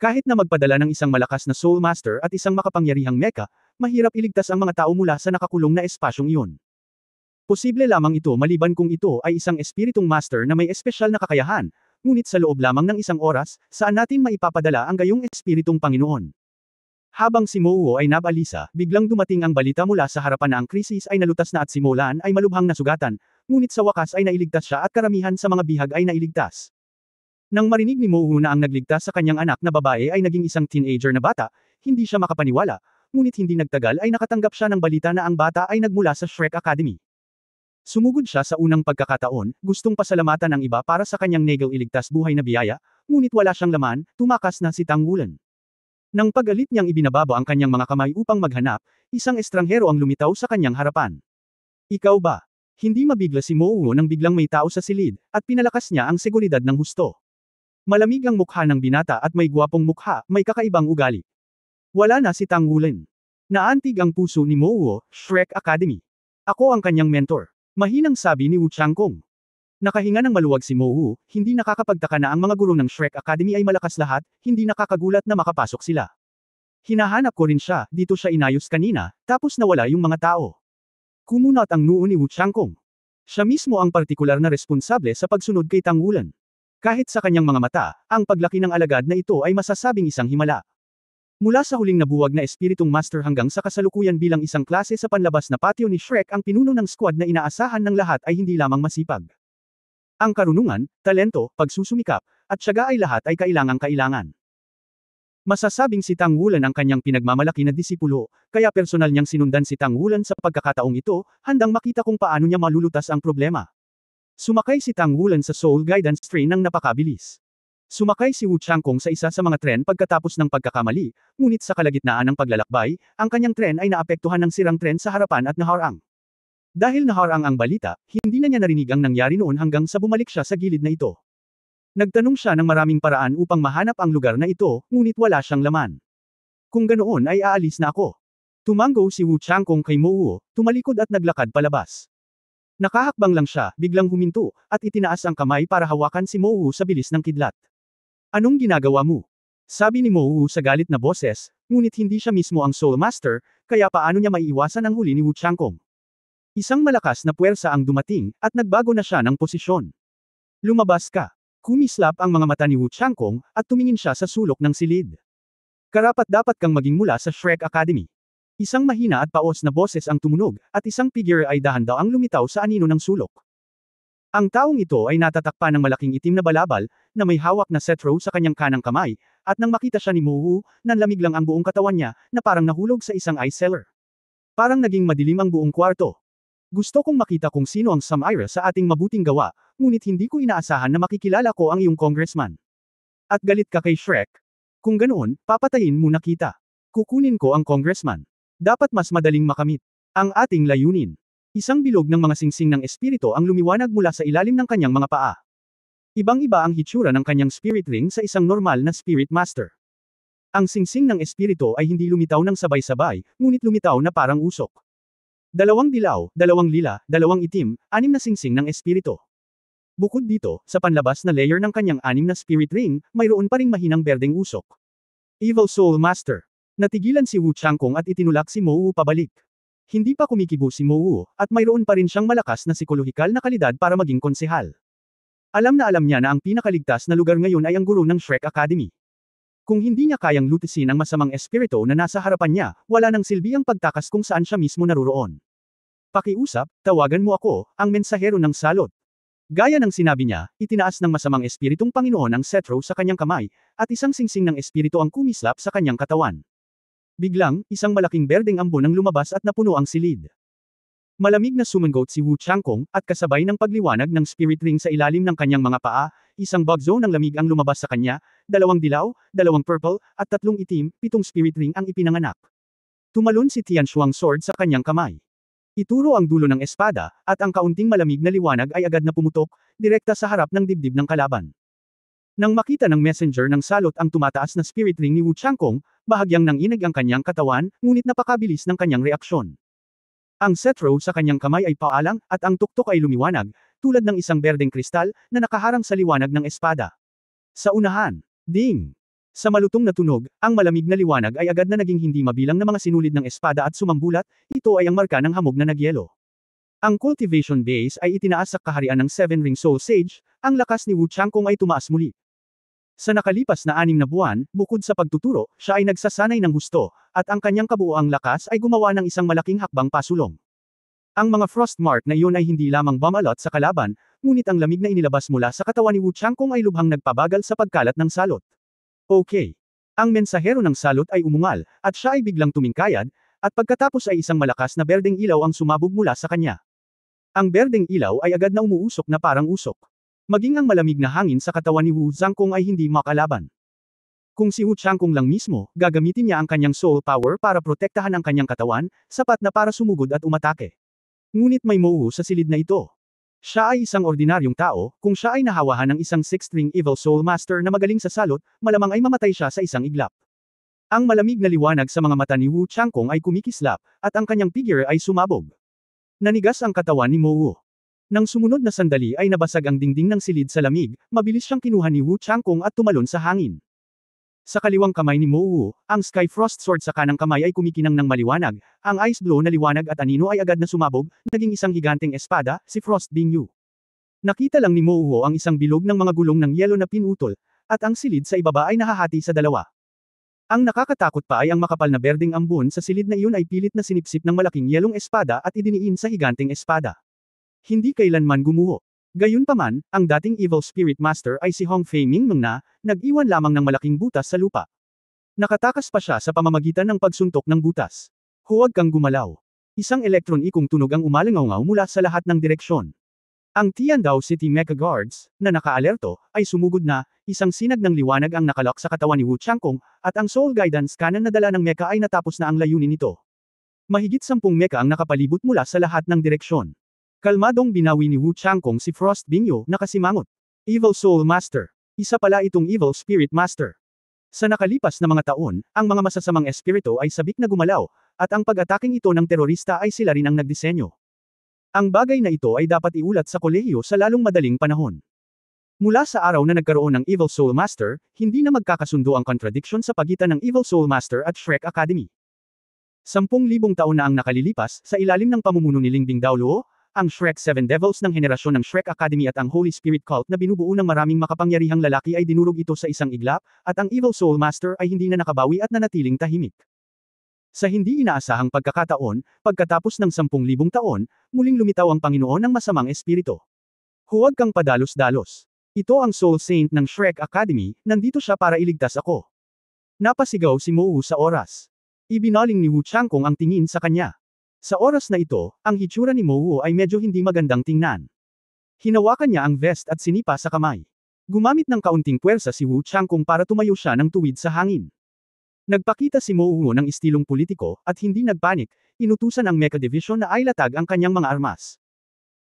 Kahit na magpadala ng isang malakas na Soul Master at isang makapangyarihang mecha, mahirap iligtas ang mga tao mula sa nakakulong na espasyong iyon. Posible lamang ito maliban kung ito ay isang espiritong master na may espesyal na kakayahan, ngunit sa loob lamang ng isang oras, saan natin maipapadala ang gayong espiritong Panginoon? Habang si Mouwo ay nabalisa, biglang dumating ang balita mula sa harapan na ang krisis ay nalutas na at si Moulan ay malubhang nasugatan, ngunit sa wakas ay nailigtas siya at karamihan sa mga bihag ay nailigtas. Nang marinig ni Mouwo na ang nagligtas sa kanyang anak na babae ay naging isang teenager na bata, hindi siya makapaniwala, ngunit hindi nagtagal ay nakatanggap siya ng balita na ang bata ay nagmula sa Shrek Academy. Sumugod siya sa unang pagkakataon, gustong pasalamatan ang iba para sa kanyang negel iligtas buhay na biyaya, ngunit wala siyang laman, tumakas na si Tang Wulan. Nang pagalit niyang ibinababa ang kanyang mga kamay upang maghanap, isang estranghero ang lumitaw sa kanyang harapan. Ikaw ba? Hindi mabigla si Mouwo nang biglang may tao sa silid, at pinalakas niya ang seguridad ng husto. Malamig ang mukha ng binata at may gwapong mukha, may kakaibang ugali. Wala na si Tang Wulan. Naantig ang puso ni Mouwo, Shrek Academy. Ako ang kanyang mentor. Mahinang sabi ni Wu Changkong. Nakahinga ng maluwag si Mouwo, hindi nakakapagtaka na ang mga guro ng Shrek Academy ay malakas lahat, hindi nakakagulat na makapasok sila. Hinahanap ko rin siya, dito siya inayos kanina, tapos nawala yung mga tao. Kumunat ang noo ni Wu Changkong. Siya mismo ang partikular na responsable sa pagsunod kay Tang Wulan. Kahit sa kanyang mga mata, ang paglaki ng alagad na ito ay masasabing isang himala. Mula sa huling nabuwag na espiritong master hanggang sa kasalukuyan bilang isang klase sa panlabas na patio ni Shrek, ang pinuno ng squad na inaasahan ng lahat ay hindi lamang masipag. Ang karunungan, talento, pagsusumikap, at tiyaga ay lahat ay kailangang-kailangan. Masasabing si Tang Wulan ang kanyang pinagmamalaki na disipulo, kaya personal niyang sinundan si Tang Wulan sa pagkakataong ito, handang makita kung paano niya malulutas ang problema. Sumakay si Tang Wulan sa Soul Guidance Train ng napakabilis. Sumakay si Wu Changkong sa isa sa mga tren pagkatapos ng pagkakamali, ngunit sa kalagitnaan ng paglalakbay, ang kanyang tren ay naapektuhan ng sirang tren sa harapan at naharang. Dahil naharang ang balita, hindi na niya narinig ang nangyari noon hanggang sa bumalik siya sa gilid na ito. Nagtanong siya ng maraming paraan upang mahanap ang lugar na ito, ngunit wala siyang laman. Kung ganoon ay aalis na ako. Tumango si Wu Changkong kay Mo Wu, tumalikod at naglakad palabas. Nakahakbang lang siya, biglang huminto, at itinaas ang kamay para hawakan si Mo Wu sa bilis ng kidlat. Anong ginagawa mo? Sabi ni Mo Wu sa galit na boses, ngunit hindi siya mismo ang Soul Master, kaya paano niya maiiwasan ang huli ni Wu Changkong? Isang malakas na puwersa ang dumating, at nagbago na siya ng posisyon. Lumabas ka. Kumislap ang mga mata ni Wu Changkong, at tumingin siya sa sulok ng silid. Karapat-dapat kang maging mula sa Shrek Academy. Isang mahina at paos na boses ang tumunog, at isang figure ay dahan-daang lumitaw sa anino ng sulok. Ang taong ito ay natatakpan ng malaking itim na balabal, na may hawak na cetro sa kanyang kanang kamay, at nang makita siya ni Mo Wu, nanlamig lang ang buong katawan niya, na parang nahulog sa isang ice cellar. Parang naging madilim ang buong kwarto. Gusto kong makita kung sino ang Samira sa ating mabuting gawa, ngunit hindi ko inaasahan na makikilala ko ang iyong congressman. At galit ka kay Shrek? Kung ganoon, papatayin mo na kita. Kukunin ko ang congressman. Dapat mas madaling makamit. Ang ating layunin. Isang bilog ng mga singsing ng espiritu ang lumiwanag mula sa ilalim ng kanyang mga paa. Ibang-iba ang hitsura ng kanyang spirit ring sa isang normal na spirit master. Ang singsing ng espiritu ay hindi lumitaw ng sabay-sabay, ngunit lumitaw na parang usok. Dalawang dilaw, dalawang lila, dalawang itim, anim na singsing ng espiritu. Bukod dito, sa panlabas na layer ng kanyang anim na spirit ring, mayroon pa ring mahinang berdeng usok. Evil Soul Master. Natigilan si Wu Changkong at itinulak si Mo Wu pabalik. Hindi pa kumikibo si Mo Wu, at mayroon pa rin siyang malakas na psikolohikal na kalidad para maging konsehal. Alam na alam niya na ang pinakaligtas na lugar ngayon ay ang guro ng Shrek Academy. Kung hindi niya kayang lutisin ang masamang espiritu na nasa harapan niya, wala nang silbi ang pagtakas kung saan siya mismo naroroon. Pakiusap, tawagan mo ako, ang mensahero ng salot. Gaya ng sinabi niya, itinaas ng masamang espiritong Panginoon ang cetro sa kanyang kamay, at isang singsing ng espiritu ang kumislap sa kanyang katawan. Biglang, isang malaking berdeng ambon ang lumabas at napuno ang silid. Malamig na sumangot si Wu Changkong, at kasabay ng pagliwanag ng spirit ring sa ilalim ng kanyang mga paa, isang bug zone ng lamig ang lumabas sa kanya, dalawang dilaw, dalawang purple, at tatlong itim, 7 spirit ring ang ipinanganak. Tumalon si Tian Shuang sword sa kanyang kamay. Ituro ang dulo ng espada, at ang kaunting malamig na liwanag ay agad na pumutok, direkta sa harap ng dibdib ng kalaban. Nang makita ng messenger ng salot ang tumataas na spirit ring ni Wu Changkong, bahagyang nanginig ang kanyang katawan, ngunit napakabilis ng kanyang reaksyon. Ang cetro sa kanyang kamay ay paalang, at ang tuktok ay lumiwanag, tulad ng isang berdeng kristal, na nakaharang sa liwanag ng espada. Sa unahan, ding! Sa malutong na tunog, ang malamig na liwanag ay agad na naging hindi mabilang na mga sinulid ng espada at sumambulat, ito ay ang marka ng hamog na nagyelo. Ang cultivation base ay itinaas sa kaharian ng 7-ring soul sage, ang lakas ni Wu Changkong ay tumaas muli. Sa nakalipas na 6 na buwan, bukod sa pagtuturo, siya ay nagsasanay ng husto, at ang kanyang kabuoang lakas ay gumawa ng isang malaking hakbang pasulong. Ang mga frost mark na iyon ay hindi lamang bumalot sa kalaban, ngunit ang lamig na inilabas mula sa katawan ni Wu Changkong ay lubhang nagpabagal sa pagkalat ng salot. Okay. Ang mensahero ng salot ay umungal, at siya ay biglang tumingkayad, at pagkatapos ay isang malakas na berdeng ilaw ang sumabog mula sa kanya. Ang berdeng ilaw ay agad na umuusok na parang usok. Maging ang malamig na hangin sa katawan ni Wu Changkong ay hindi makalaban. Kung si Wu Changkong lang mismo, gagamitin niya ang kanyang soul power para protektahan ang kanyang katawan, sapat na para sumugod at umatake. Ngunit may Mo Wu sa silid na ito. Siya ay isang ordinaryong tao, kung siya ay nahawahan ng isang 6-string evil soul master na magaling sa salot, malamang ay mamatay siya sa isang iglap. Ang malamig na liwanag sa mga mata ni Wu Changkong ay kumikislap, at ang kanyang figure ay sumabog. Nanigas ang katawan ni Mo Wu. Nang sumunod na sandali ay nabasag ang dingding ng silid sa lamig, mabilis siyang kinuha ni Wu Changkong at tumalon sa hangin. Sa kaliwang kamay ni Mo Wu, ang Sky Frost Sword sa kanang kamay ay kumikinang ng maliwanag, ang Ice Blow na liwanag at anino ay agad na sumabog, naging isang higanteng espada, si Frost Bingyu. Nakita lang ni Mo Wu ang isang bilog ng mga gulong ng yelo na pinutol, at ang silid sa ibaba ay nahahati sa dalawa. Ang nakakatakot pa ay ang makapal na berdeng ambon sa silid na iyon ay pilit na sinipsip ng malaking yelong espada at idiniin sa higanteng espada. Hindi kailanman gumuho. Gayunpaman, ang dating evil spirit master ay si Hong Fei Mingmeng na, nag-iwan lamang ng malaking butas sa lupa. Nakatakas pa siya sa pamamagitan ng pagsuntok ng butas. Huwag kang gumalaw. Isang elektron-ikong tunog ang umalingaw mula sa lahat ng direksyon. Ang Tiandao City Mecha Guards, na nakaalerto, ay sumugod na, isang sinag ng liwanag ang nakalok sa katawan ni Wu Changkong, at ang Soul Guidance Cannon na dala ng mecha ay natapos na ang layunin nito. Mahigit 10 mecha ang nakapalibot mula sa lahat ng direksyon. Kalmadong binawi ni Wu Changkong si Frost Bingyo na kasimangot. Evil Soul Master. Isa pala itong Evil Spirit Master. Sa nakalipas na mga taon, ang mga masasamang espiritu ay sabik na gumalaw, at ang pag-ataking ito ng terorista ay sila rin ang nagdisenyo. Ang bagay na ito ay dapat iulat sa kolehiyo sa lalong madaling panahon. Mula sa araw na nagkaroon ng Evil Soul Master, hindi na magkakasundo ang contradiction sa pagitan ng Evil Soul Master at Shrek Academy. 10,000 taon na ang nakalilipas, sa ilalim ng pamumuno ni Lingbing Daoluo, ang Shrek Seven Devils ng henerasyon ng Shrek Academy at ang Holy Spirit Cult na binubuo ng maraming makapangyarihang lalaki ay dinurog ito sa isang iglap, at ang Evil Soul Master ay hindi na nakabawi at nanatiling tahimik. Sa hindi inaasahang pagkakataon, pagkatapos ng 10,000 taon, muling lumitaw ang Panginoon ng masamang espiritu. Huwag kang padalos-dalos. Ito ang Soul Saint ng Shrek Academy, nandito siya para iligtas ako. Napasigaw si Mo Wu sa oras. Ibinaling ni Wu Changkong ang tingin sa kanya. Sa oras na ito, ang hitsura ni Mo Wu ay medyo hindi magandang tingnan. Hinawakan niya ang vest at sinipa sa kamay. Gumamit ng kaunting puwersa si Wu Changkong para tumayo siya ng tuwid sa hangin. Nagpakita si Mo Wu ng istilong politiko, at hindi nagpanik, inutusan ang Mecha Division na ailatag ang kanyang mga armas.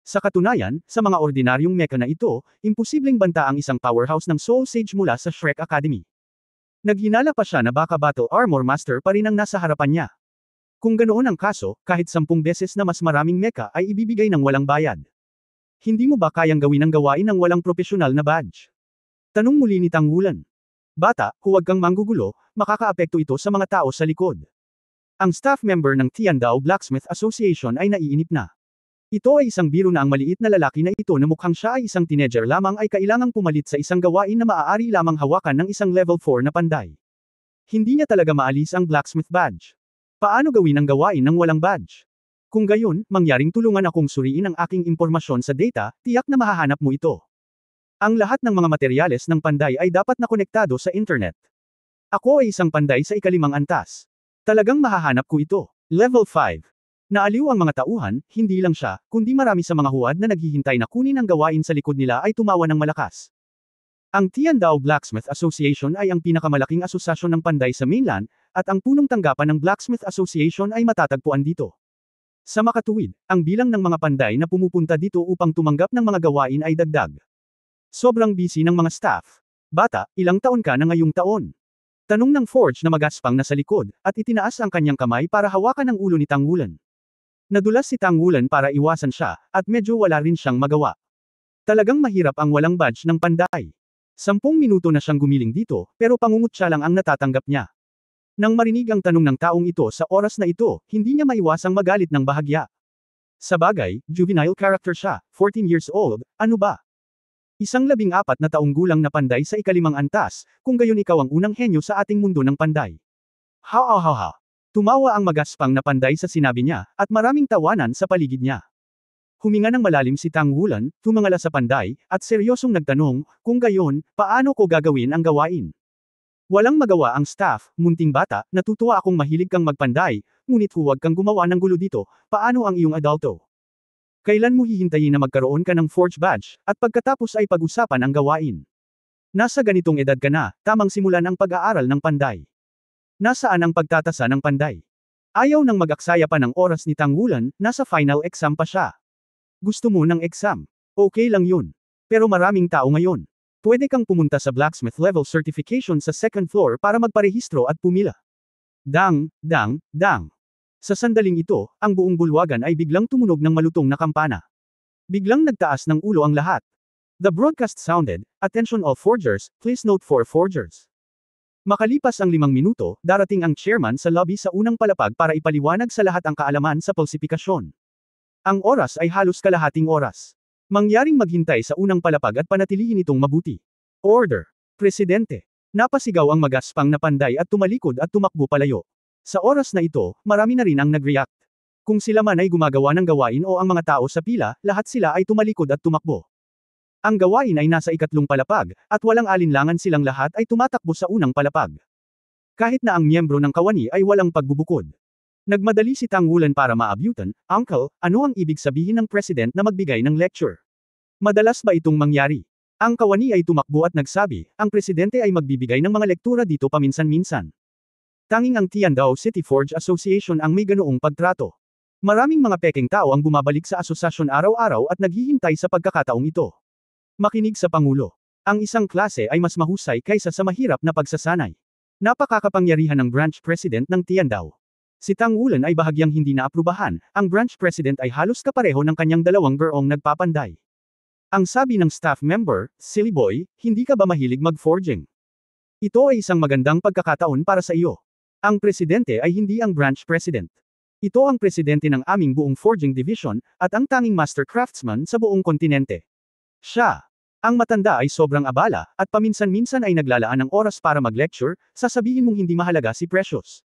Sa katunayan, sa mga ordinaryong mecha na ito, imposibleng banta ang isang powerhouse ng Soul Sage mula sa Shrek Academy. Naghinala pa siya na baka Battle Armor Master pa rin ang nasa harapan niya. Kung ganoon ang kaso, kahit 10 beses na mas maraming mecha ay ibibigay ng walang bayad. Hindi mo ba kayang gawin ang gawain ng walang propesyonal na badge? Tanong muli ni Tangwulan. Bata, huwag kang manggugulo, makakaapekto ito sa mga tao sa likod. Ang staff member ng Tiandao Blacksmith Association ay naiinip na. Ito ay isang biro na ang maliit na lalaki na ito na mukhang siya ay isang teenager lamang ay kailangang pumalit sa isang gawain na maaari lamang hawakan ng isang level 4 na panday. Hindi niya talaga maalis ang blacksmith badge. Paano gawin ang gawain ng walang badge? Kung gayon, mangyaring tulungan akong suriin ang aking impormasyon sa data, tiyak na mahahanap mo ito. Ang lahat ng mga materyales ng panday ay dapat na konektado sa internet. Ako ay isang panday sa ikalimang antas. Talagang mahahanap ko ito. Level 5. Naaliw ang mga tauhan, hindi lang siya, kundi marami sa mga huwad na naghihintay na kunin ang gawain sa likod nila ay tumawa ng malakas. Ang Tiandao Blacksmith Association ay ang pinakamalaking asosasyon ng panday sa mainland, at ang punong tanggapan ng Blacksmith Association ay matatagpuan dito. Sa makatuwid, ang bilang ng mga panday na pumupunta dito upang tumanggap ng mga gawain ay dagdag. Sobrang busy ng mga staff. Bata, ilang taon ka na ngayong taon? Tanong ng Forge na magaspang na sa likod, at itinaas ang kanyang kamay para hawakan ang ulo ni Tangwulan. Nadulas si Tangwulan para iwasan siya, at medyo wala rin siyang magawa. Talagang mahirap ang walang badge ng panday. 10 minuto na siyang gumiling dito, pero pangungutya lang ang natatanggap niya. Nang marinig ang tanong ng taong ito sa oras na ito, hindi niya maiwasang magalit ng bahagya. Sa bagay, juvenile character siya, 14 years old, ano ba? Isang 14 na taong gulang na panday sa ikalimang antas, kung gayon ikaw ang unang henyo sa ating mundo ng panday. Ha. Tumawa ang magaspang na panday sa sinabi niya, at maraming tawanan sa paligid niya. Huminga ng malalim si Tangwulan, tumangala sa panday, at seryosong nagtanong, kung gayon, paano ko gagawin ang gawain? Walang magawa ang staff, munting bata, natutuwa akong mahilig kang magpanday, ngunit huwag kang gumawa ng gulo dito, paano ang iyong adulto? Kailan mo hihintayin na magkaroon ka ng Forge Badge, at pagkatapos ay pag-usapan ang gawain? Nasa ganitong edad ka na, tamang simulan ang pag-aaral ng panday. Nasaan ang pagtatasa ng panday? Ayaw nang mag-aksaya pa ng oras ni Tangwulan, nasa final exam pa siya. Gusto mo ng exam? Okay lang yun. Pero maraming tao ngayon. Pwede kang pumunta sa Blacksmith Level Certification sa second floor para magparehistro at pumila. Dang. Sa sandaling ito, ang buong bulwagan ay biglang tumunog ng malutong na kampana. Biglang nagtaas ng ulo ang lahat. The broadcast sounded, "Attention all forgers, please note for forgers." Makalipas ang 5 minuto, darating ang chairman sa lobby sa unang palapag para ipaliwanag sa lahat ang kaalaman sa pulsipikasyon. Ang oras ay halos kalahating oras. Mangyaring maghintay sa unang palapag at panatilihin itong mabuti. Order. Presidente. Napasigaw ang magaspang na panday at tumalikod at tumakbo palayo. Sa oras na ito, marami na rin ang nag-react. Kung sila man ay gumagawa ng gawain o ang mga tao sa pila, lahat sila ay tumalikod at tumakbo. Ang gawain ay nasa ikatlong palapag, at walang alinlangan silang lahat ay tumatakbo sa unang palapag. Kahit na ang miyembro ng kawani ay walang pagbubukod. Nagmadali si Tang Wulan para maabyutan, "Uncle, ano ang ibig sabihin ng president na magbigay ng lecture? Madalas ba itong mangyari?" Ang kawani ay tumakbo at nagsabi, "Ang presidente ay magbibigay ng mga lektura dito paminsan-minsan. Tanging ang Tiandao City Forge Association ang may ganoong pagtrato. Maraming mga pekeng tao ang bumabalik sa asosasyon araw-araw at naghihintay sa pagkakataong ito. Makinig sa Pangulo. Ang isang klase ay mas mahusay kaysa sa mahirap na pagsasanay. Napakakapangyarihan ng branch president ng Tiandao. Si Tang Wulan ay bahagyang hindi naaprubahan, ang branch president ay halos kapareho ng kanyang dalawang gurong nagpapanday. Ang sabi ng staff member, "Silly boy, hindi ka ba mahilig mag-forging? Ito ay isang magandang pagkakataon para sa iyo. Ang presidente ay hindi ang branch president. Ito ang presidente ng aming buong forging division, at ang tanging master craftsman sa buong kontinente. Siya. Ang matanda ay sobrang abala, at paminsan-minsan ay naglalaan ng oras para mag-lecture, sasabihin mong hindi mahalaga si Precious.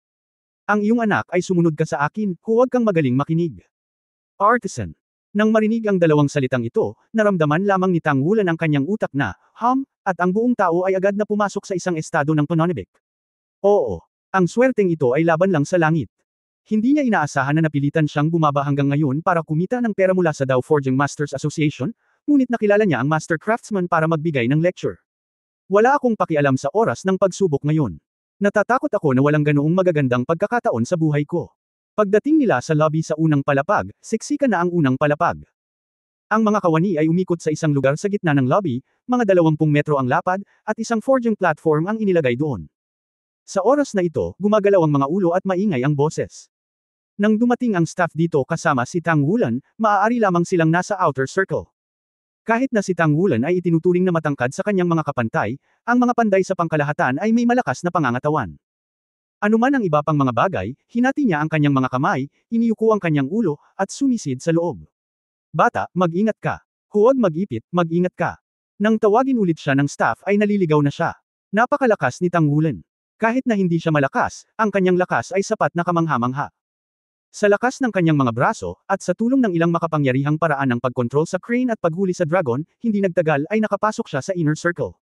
Ang iyong anak ay sumunod ka sa akin, huwag kang magaling makinig." Artisan. Nang marinig ang dalawang salitang ito, naramdaman lamang ni Tang Wulan ang kanyang utak na, at ang buong tao ay agad na pumasok sa isang estado ng pananabik. Oo. Ang swerteng ito ay laban lang sa langit. Hindi niya inaasahan na napilitan siyang bumaba hanggang ngayon para kumita ng pera mula sa Dow Forging Masters Association, ngunit nakilala niya ang master craftsman para magbigay ng lecture. "Wala akong pakialam sa oras ng pagsubok ngayon. Natatakot ako na walang ganoong magagandang pagkakataon sa buhay ko." Pagdating nila sa lobby sa unang palapag, siksikan na ang unang palapag. Ang mga kawani ay umikot sa isang lugar sa gitna ng lobby, mga 20 metro ang lapad, at isang forging platform ang inilagay doon. Sa oras na ito, gumagalaw ang mga ulo at maingay ang boses. Nang dumating ang staff dito kasama si Tang Wulan, maaari lamang silang nasa outer circle. Kahit na si Tang Wulan ay itinuturing na matangkad sa kanyang mga kapantay, ang mga panday sa pangkalahatan ay may malakas na pangangatawan. Anuman ang iba pang mga bagay, hinati niya ang kanyang mga kamay, iniyuko ang kanyang ulo, at sumisid sa loob. "Bata, mag-ingat ka. Huwag mag-ipit, mag-ingat ka." Nang tawagin ulit siya ng staff ay naliligaw na siya. Napakalakas ni Tang Wulan. Kahit na hindi siya malakas, ang kanyang lakas ay sapat na kamangha-mangha. Sa lakas ng kanyang mga braso, at sa tulong ng ilang makapangyarihang paraan ng pagkontrol sa crane at paghuli sa dragon, hindi nagtagal ay nakapasok siya sa inner circle.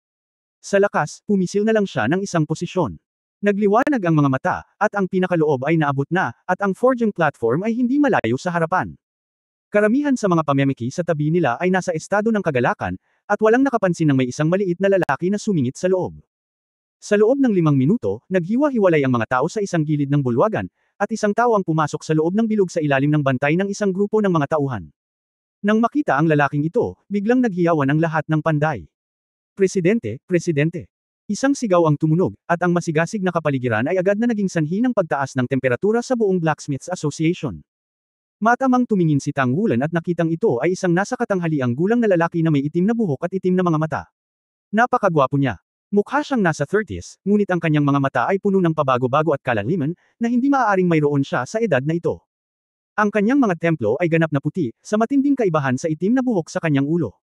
Sa lakas, pumisil na lang siya ng isang posisyon. Nagliwanag ang mga mata, at ang pinakaloob ay naabot na, at ang forging platform ay hindi malayo sa harapan. Karamihan sa mga pamemeki sa tabi nila ay nasa estado ng kagalakan, at walang nakapansin ng may isang maliit na lalaki na sumingit sa loob. Sa loob ng 5 minuto, naghiwa-hiwalay ang mga tao sa isang gilid ng bulwagan, at isang tao ang pumasok sa loob ng bilog sa ilalim ng bantay ng isang grupo ng mga tauhan. Nang makita ang lalaking ito, biglang naghiyawan ang lahat ng panday. "Presidente, Presidente!" Isang sigaw ang tumunog, at ang masigasig na kapaligiran ay agad na naging sanhi ng pagtaas ng temperatura sa buong Blacksmiths Association. Matamang tumingin si Tang Wulan at nakitang ito ay isang nasa katanghaliang gulang na lalaki na may itim na buhok at itim na mga mata. Napakagwapo niya. Mukha siyang nasa 30s, ngunit ang kanyang mga mata ay puno ng pabago-bago at kalaliman, na hindi maaaring mayroon siya sa edad na ito. Ang kanyang mga templo ay ganap na puti, sa matinding kaibahan sa itim na buhok sa kanyang ulo.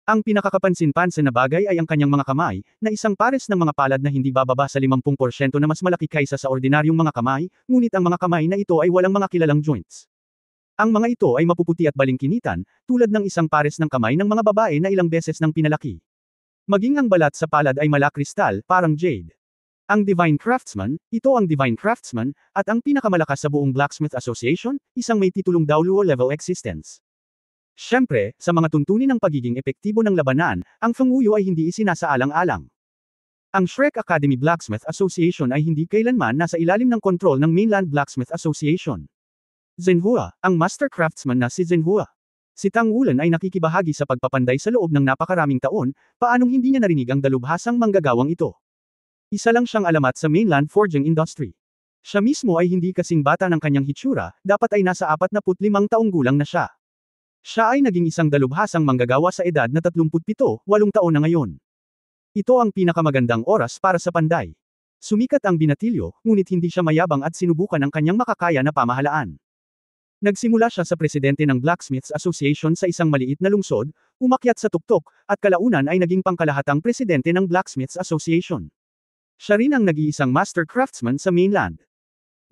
Ang pinakakapansin-pansin na bagay ay ang kanyang mga kamay, na isang pares ng mga palad na hindi bababa sa 50% na mas malaki kaysa sa ordinaryong mga kamay, ngunit ang mga kamay na ito ay walang mga kilalang joints. Ang mga ito ay mapuputi at balingkinitan, tulad ng isang pares ng kamay ng mga babae na ilang beses ng pinalaki. Maging ang balat sa palad ay malakristal, parang jade. Ang Divine Craftsman, ito ang Divine Craftsman, at ang pinakamalakas sa buong Blacksmith Association, isang may titulong Daoluo level existence. Siyempre, sa mga tuntunin ng pagiging epektibo ng labanan, ang Fenghuyu ay hindi isinasaalang-alang. Ang Shrek Academy Blacksmith Association ay hindi kailanman nasa ilalim ng kontrol ng Mainland Blacksmith Association. Zhenhua, ang Master Craftsman na si Zhenhua. Si Tang Wulan ay nakikibahagi sa pagpapanday sa loob ng napakaraming taon, paanong hindi niya narinig ang dalubhasang manggagawang ito. Isa lang siyang alamat sa mainland forging industry. Siya mismo ay hindi kasing bata ng kanyang hitsura, dapat ay nasa 45 taong gulang na siya. Siya ay naging isang dalubhasang manggagawa sa edad na 37, 8 taon na ngayon. Ito ang pinakamagandang oras para sa panday. Sumikat ang binatilyo, ngunit hindi siya mayabang at sinubukan ang kanyang makakaya na pamahalaan. Nagsimula siya sa presidente ng Blacksmiths Association sa isang maliit na lungsod, umakyat sa tuktok, at kalaunan ay naging pangkalahatang presidente ng Blacksmiths Association. Siya rin ang nag-iisang master craftsman sa mainland.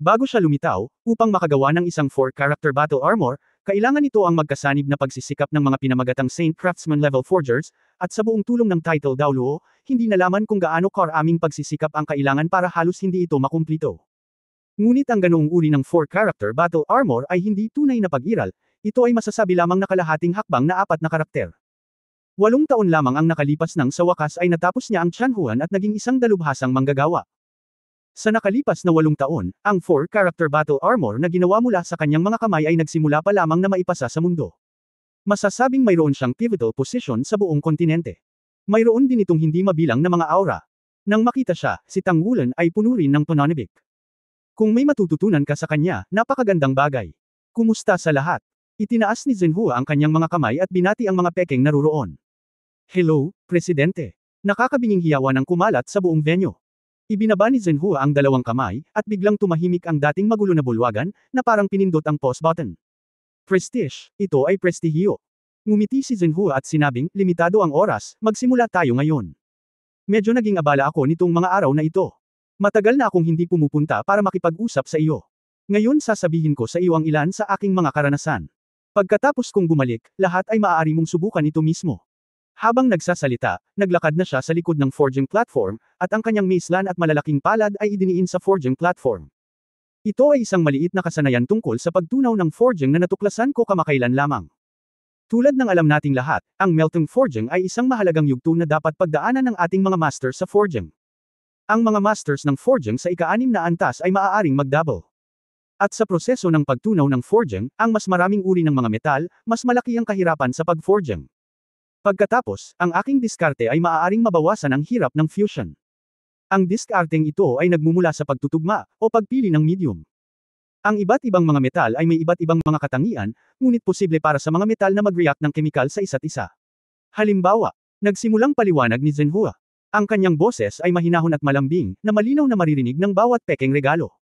Bago siya lumitaw, upang makagawa ng isang 4-character battle armor, Kailangan ito ang magkasanib na pagsisikap ng mga pinamagatang Saint Craftsman level forgers, at sa buong tulong ng title daw Luo, hindi nalaman kung gaano karaming pagsisikap ang kailangan para halos hindi ito makumplito. Ngunit ang ganoong uri ng 4-character battle armor ay hindi tunay na pag-iral, ito ay masasabi lamang na kalahating hakbang na 4 na karakter. 8 taon lamang ang nakalipas nang sa wakas ay natapos niya ang Tianhuan at naging isang dalubhasang manggagawa. Sa nakalipas na 8 taon, ang 4-character battle armor na ginawa mula sa kanyang mga kamay ay nagsimula pa lamang na maipasa sa mundo. Masasabing mayroon siyang pivotal position sa buong kontinente. Mayroon din itong hindi mabilang na mga aura. Nang makita siya, si Tang Wulan ay puno rin ng pananabik. Kung may matututunan ka sa kanya, napakagandang bagay. Kumusta sa lahat? Itinaas ni Zhenhua ang kanyang mga kamay at binati ang mga pekeng naruroon. Hello, Presidente. Nakakabinging hiyawan ang kumalat sa buong venue. Ibinaba ni Zhenhua ang 2 kamay, at biglang tumahimik ang dating magulo na bulwagan, na parang pinindot ang pause button. Prestige, ito ay prestihiyo. Ngumiti si Zhenhua at sinabing, limitado ang oras, magsimula tayo ngayon. Medyo naging abala ako nitong mga araw na ito. Matagal na akong hindi pumupunta para makipag-usap sa iyo. Ngayon sasabihin ko sa iyo ang ilan sa aking mga karanasan. Pagkatapos kong bumalik, lahat ay maaari mong subukan ito mismo. Habang nagsasalita, naglakad na siya sa likod ng forging platform, at ang kanyang macelan at malalaking palad ay idiniin sa forging platform. Ito ay isang maliit na kasanayan tungkol sa pagtunaw ng forging na natuklasan ko kamakailan lamang. Tulad ng alam nating lahat, ang melting forging ay isang mahalagang yugto na dapat pagdaanan ng ating mga masters sa forging. Ang mga masters ng forging sa ika-6 na antas ay maaaring mag-double. At sa proseso ng pagtunaw ng forging, ang mas maraming uri ng mga metal, mas malaki ang kahirapan sa pag-forging. Pagkatapos, ang aking diskarte ay maaaring mabawasan ang hirap ng fusion. Ang diskarteng ito ay nagmumula sa pagtutugma, o pagpili ng medium. Ang iba't ibang mga metal ay may iba't ibang mga katangian, ngunit posible para sa mga metal na mag-react ng kemikal sa isa't isa. Halimbawa, nagsimulang paliwanag ni Zhenhua. Ang kanyang boses ay mahinahon at malambing, na malinaw na maririnig ng bawat pekeng regalo.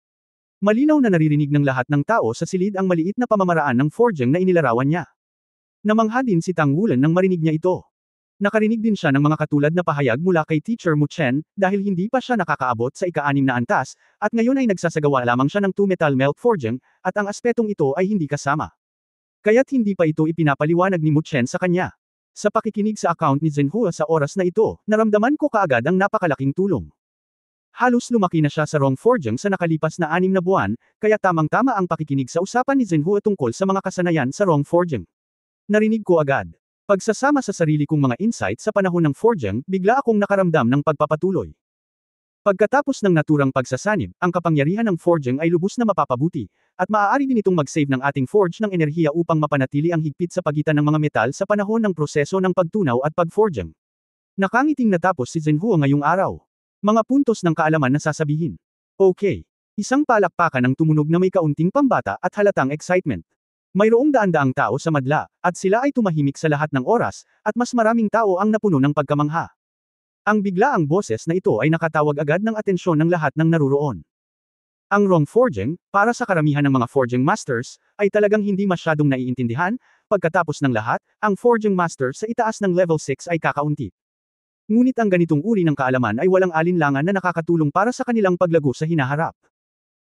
Malinaw na naririnig ng lahat ng tao sa silid ang maliit na pamamaraan ng forging na inilarawan niya. Namangha din si Tang Wulan nang marinig niya ito. Nakarinig din siya ng mga katulad na pahayag mula kay Teacher Mu Chen, dahil hindi pa siya nakakaabot sa ika-6 na antas, at ngayon ay nagsasagawa lamang siya ng 2-metal melt forging, at ang aspetong ito ay hindi kasama. Kaya't hindi pa ito ipinapaliwanag ni Mu Chen sa kanya. Sa pakikinig sa account ni Zhenhua sa oras na ito, naramdaman ko kaagad ang napakalaking tulong. Halos lumaki na siya sa wrong forging sa nakalipas na 6 na buwan, kaya tamang-tama ang pakikinig sa usapan ni Zhenhua tungkol sa mga kasanayan sa wrong forging. Narinig ko agad. Pagsasama sa sarili kong mga insight sa panahon ng forging, bigla akong nakaramdam ng pagpapatuloy. Pagkatapos ng naturang pagsasanib, ang kapangyarihan ng forging ay lubos na mapapabuti, at maaari din itong mag-save ng ating forge ng enerhiya upang mapanatili ang higpit sa pagitan ng mga metal sa panahon ng proseso ng pagtunaw at pag-forging. Nakangiting natapos si Zhenhua ngayong araw. Mga puntos ng kaalaman na sasabihin. Okay. Isang palakpakan ng tumunog na may kaunting pambata at halatang excitement. Mayroong daan-daang tao sa madla, at sila ay tumahimik sa lahat ng oras, at mas maraming tao ang napuno ng pagkamangha. Ang biglaang boses na ito ay nakatawag agad ng atensyon ng lahat ng naruroon. Ang wrong forging, para sa karamihan ng mga forging masters, ay talagang hindi masyadong naiintindihan, pagkatapos ng lahat, ang forging master sa itaas ng level 6 ay kakaunti. Ngunit ang ganitong uri ng kaalaman ay walang alinlangan na nakakatulong para sa kanilang paglago sa hinaharap.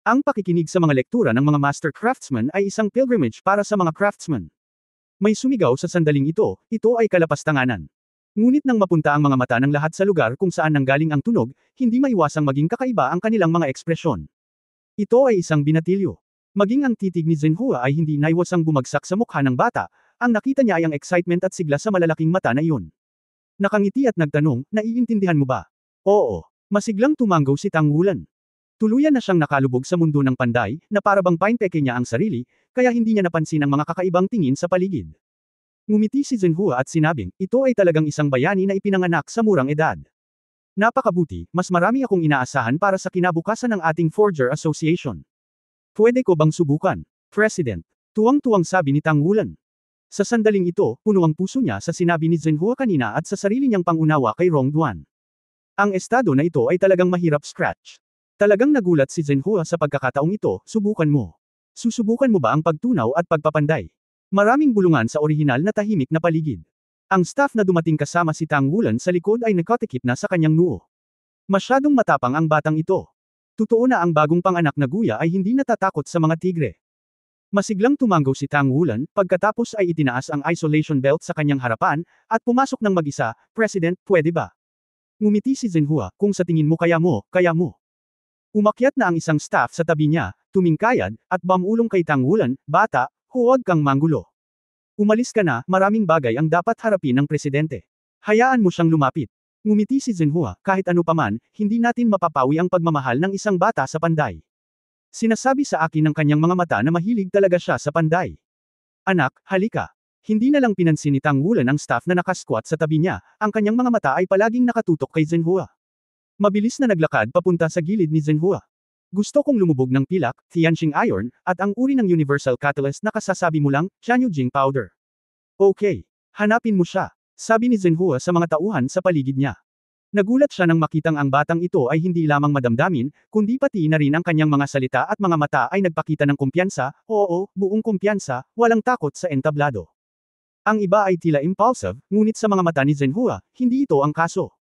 Ang pakikinig sa mga lektura ng mga master craftsmen ay isang pilgrimage para sa mga craftsmen. May sumigaw sa sandaling ito ay kalapastanganan. Ngunit nang mapunta ang mga mata ng lahat sa lugar kung saan nanggaling ang tunog, hindi maiwasang maging kakaiba ang kanilang mga ekspresyon. Ito ay isang binatilyo. Maging ang titig ni Zhenhua ay hindi naiwasang bumagsak sa mukha ng bata, ang nakita niya ay ang excitement at sigla sa malalaking mata na iyon. Nakangiti at nagtanong, naiintindihan mo ba? Oo. Masiglang tumanggaw si Tang Wulan. Tuluyan na siyang nakalubog sa mundo ng panday, na parabang pinepeke niya ang sarili, kaya hindi niya napansin ang mga kakaibang tingin sa paligid. Ngumiti si Zhenhua at sinabing, ito ay talagang isang bayani na ipinanganak sa murang edad. Napakabuti, mas marami akong inaasahan para sa kinabukasan ng ating Forger Association. Pwede ko bang subukan, President? Tuwang-tuwang sabi ni Tang Wulan. Sa sandaling ito, puno ang puso niya sa sinabi ni Zhenhua kanina at sa sarili niyang pangunawa kay Rong Duan. Ang estado na ito ay talagang mahirap scratch. Talagang nagulat si Zhenhua sa pagkakataong ito, subukan mo. Susubukan mo ba ang pagtunaw at pagpapanday? Maraming bulungan sa orihinal na tahimik na paligid. Ang staff na dumating kasama si Tang Wulan sa likod ay nagkatikip na sa kanyang noo. Masyadong matapang ang batang ito. Totoo na ang bagong panganak na guya ay hindi natatakot sa mga tigre. Masiglang tumango si Tang Wulan, pagkatapos ay itinaas ang isolation belt sa kanyang harapan, at pumasok ng mag-isa, President, pwede ba? Ngumiti si Zhenhua, kung sa tingin mo kaya mo, kaya mo. Umakyat na ang isang staff sa tabi niya, tumingkayad, at bamulong kay Tang Wulan, bata, huwag kang manggulo. Umalis ka na, maraming bagay ang dapat harapin ng presidente. Hayaan mo siyang lumapit. Ngumiti si Zhenhua, kahit ano paman, hindi natin mapapawi ang pagmamahal ng isang bata sa panday. Sinasabi sa akin ng kanyang mga mata na mahilig talaga siya sa panday. Anak, halika. Hindi na lang pinansin ni Tang Wulan ang staff na nakasquat sa tabi niya, ang kanyang mga mata ay palaging nakatutok kay Zhenhua. Mabilis na naglakad papunta sa gilid ni Zhenhua. Gusto kong lumubog ng pilak, Tianqing Iron, at ang uri ng Universal Catalyst na kasasabi mo lang, Tianyujing Powder. Okay. Hanapin mo siya, sabi ni Zhenhua sa mga tauhan sa paligid niya. Nagulat siya nang makitang ang batang ito ay hindi lamang madamdamin, kundi pati na rin ang kanyang mga salita at mga mata ay nagpakita ng kumpiyansa, oo, buong kumpiyansa, walang takot sa entablado. Ang iba ay tila impulsive, ngunit sa mga mata ni Zhenhua, hindi ito ang kaso.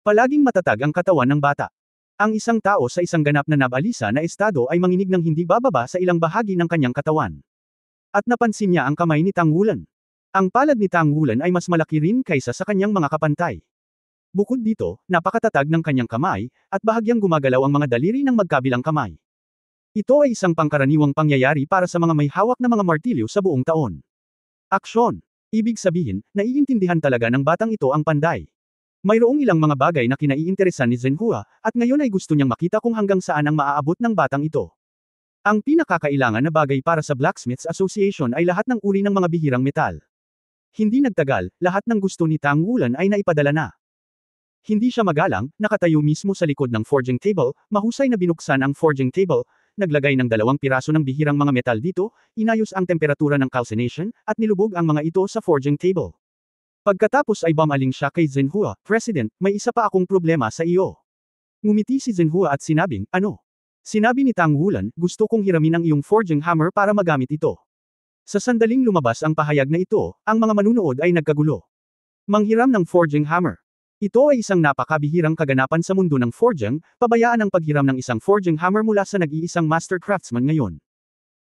Palaging matatag ang katawan ng bata. Ang isang tao sa isang ganap na nabalisa na estado ay manginig ng hindi bababa sa ilang bahagi ng kanyang katawan. At napansin niya ang kamay ni Tang Wulan. Ang palad ni Tang Wulan ay mas malaki rin kaysa sa kanyang mga kapantay. Bukod dito, napakatatag ng kanyang kamay, at bahagyang gumagalaw ang mga daliri ng magkabilang kamay. Ito ay isang pangkaraniwang pangyayari para sa mga may hawak na mga martilyo sa buong taon. Aksyon! Ibig sabihin, naiintindihan talaga ng batang ito ang panday. Mayroong ilang mga bagay na kinaiinteresan ni Zhenhua, at ngayon ay gusto niyang makita kung hanggang saan ang maaabot ng batang ito. Ang pinakakailangan na bagay para sa Blacksmiths Association ay lahat ng uri ng mga bihirang metal. Hindi nagtagal, lahat ng gusto ni Tang Wulan ay naipadala na. Hindi siya magalang, nakatayo mismo sa likod ng forging table, mahusay na binuksan ang forging table, naglagay ng 2 piraso ng bihirang mga metal dito, inayos ang temperatura ng calcination, at nilubog ang mga ito sa forging table. Pagkatapos ay bumaling siya kay Zhenhua, President, may isa pa akong problema sa iyo. Ngumiti si Zhenhua at sinabing, ano? Sinabi ni Tang Wulan, gusto kong hiramin ang iyong forging hammer para magamit ito. Sa sandaling lumabas ang pahayag na ito, ang mga manunood ay nagkagulo. Manghiram ng forging hammer. Ito ay isang napakabihirang kaganapan sa mundo ng forging, pabayaan ang paghiram ng isang forging hammer mula sa nag-iisang master craftsman ngayon.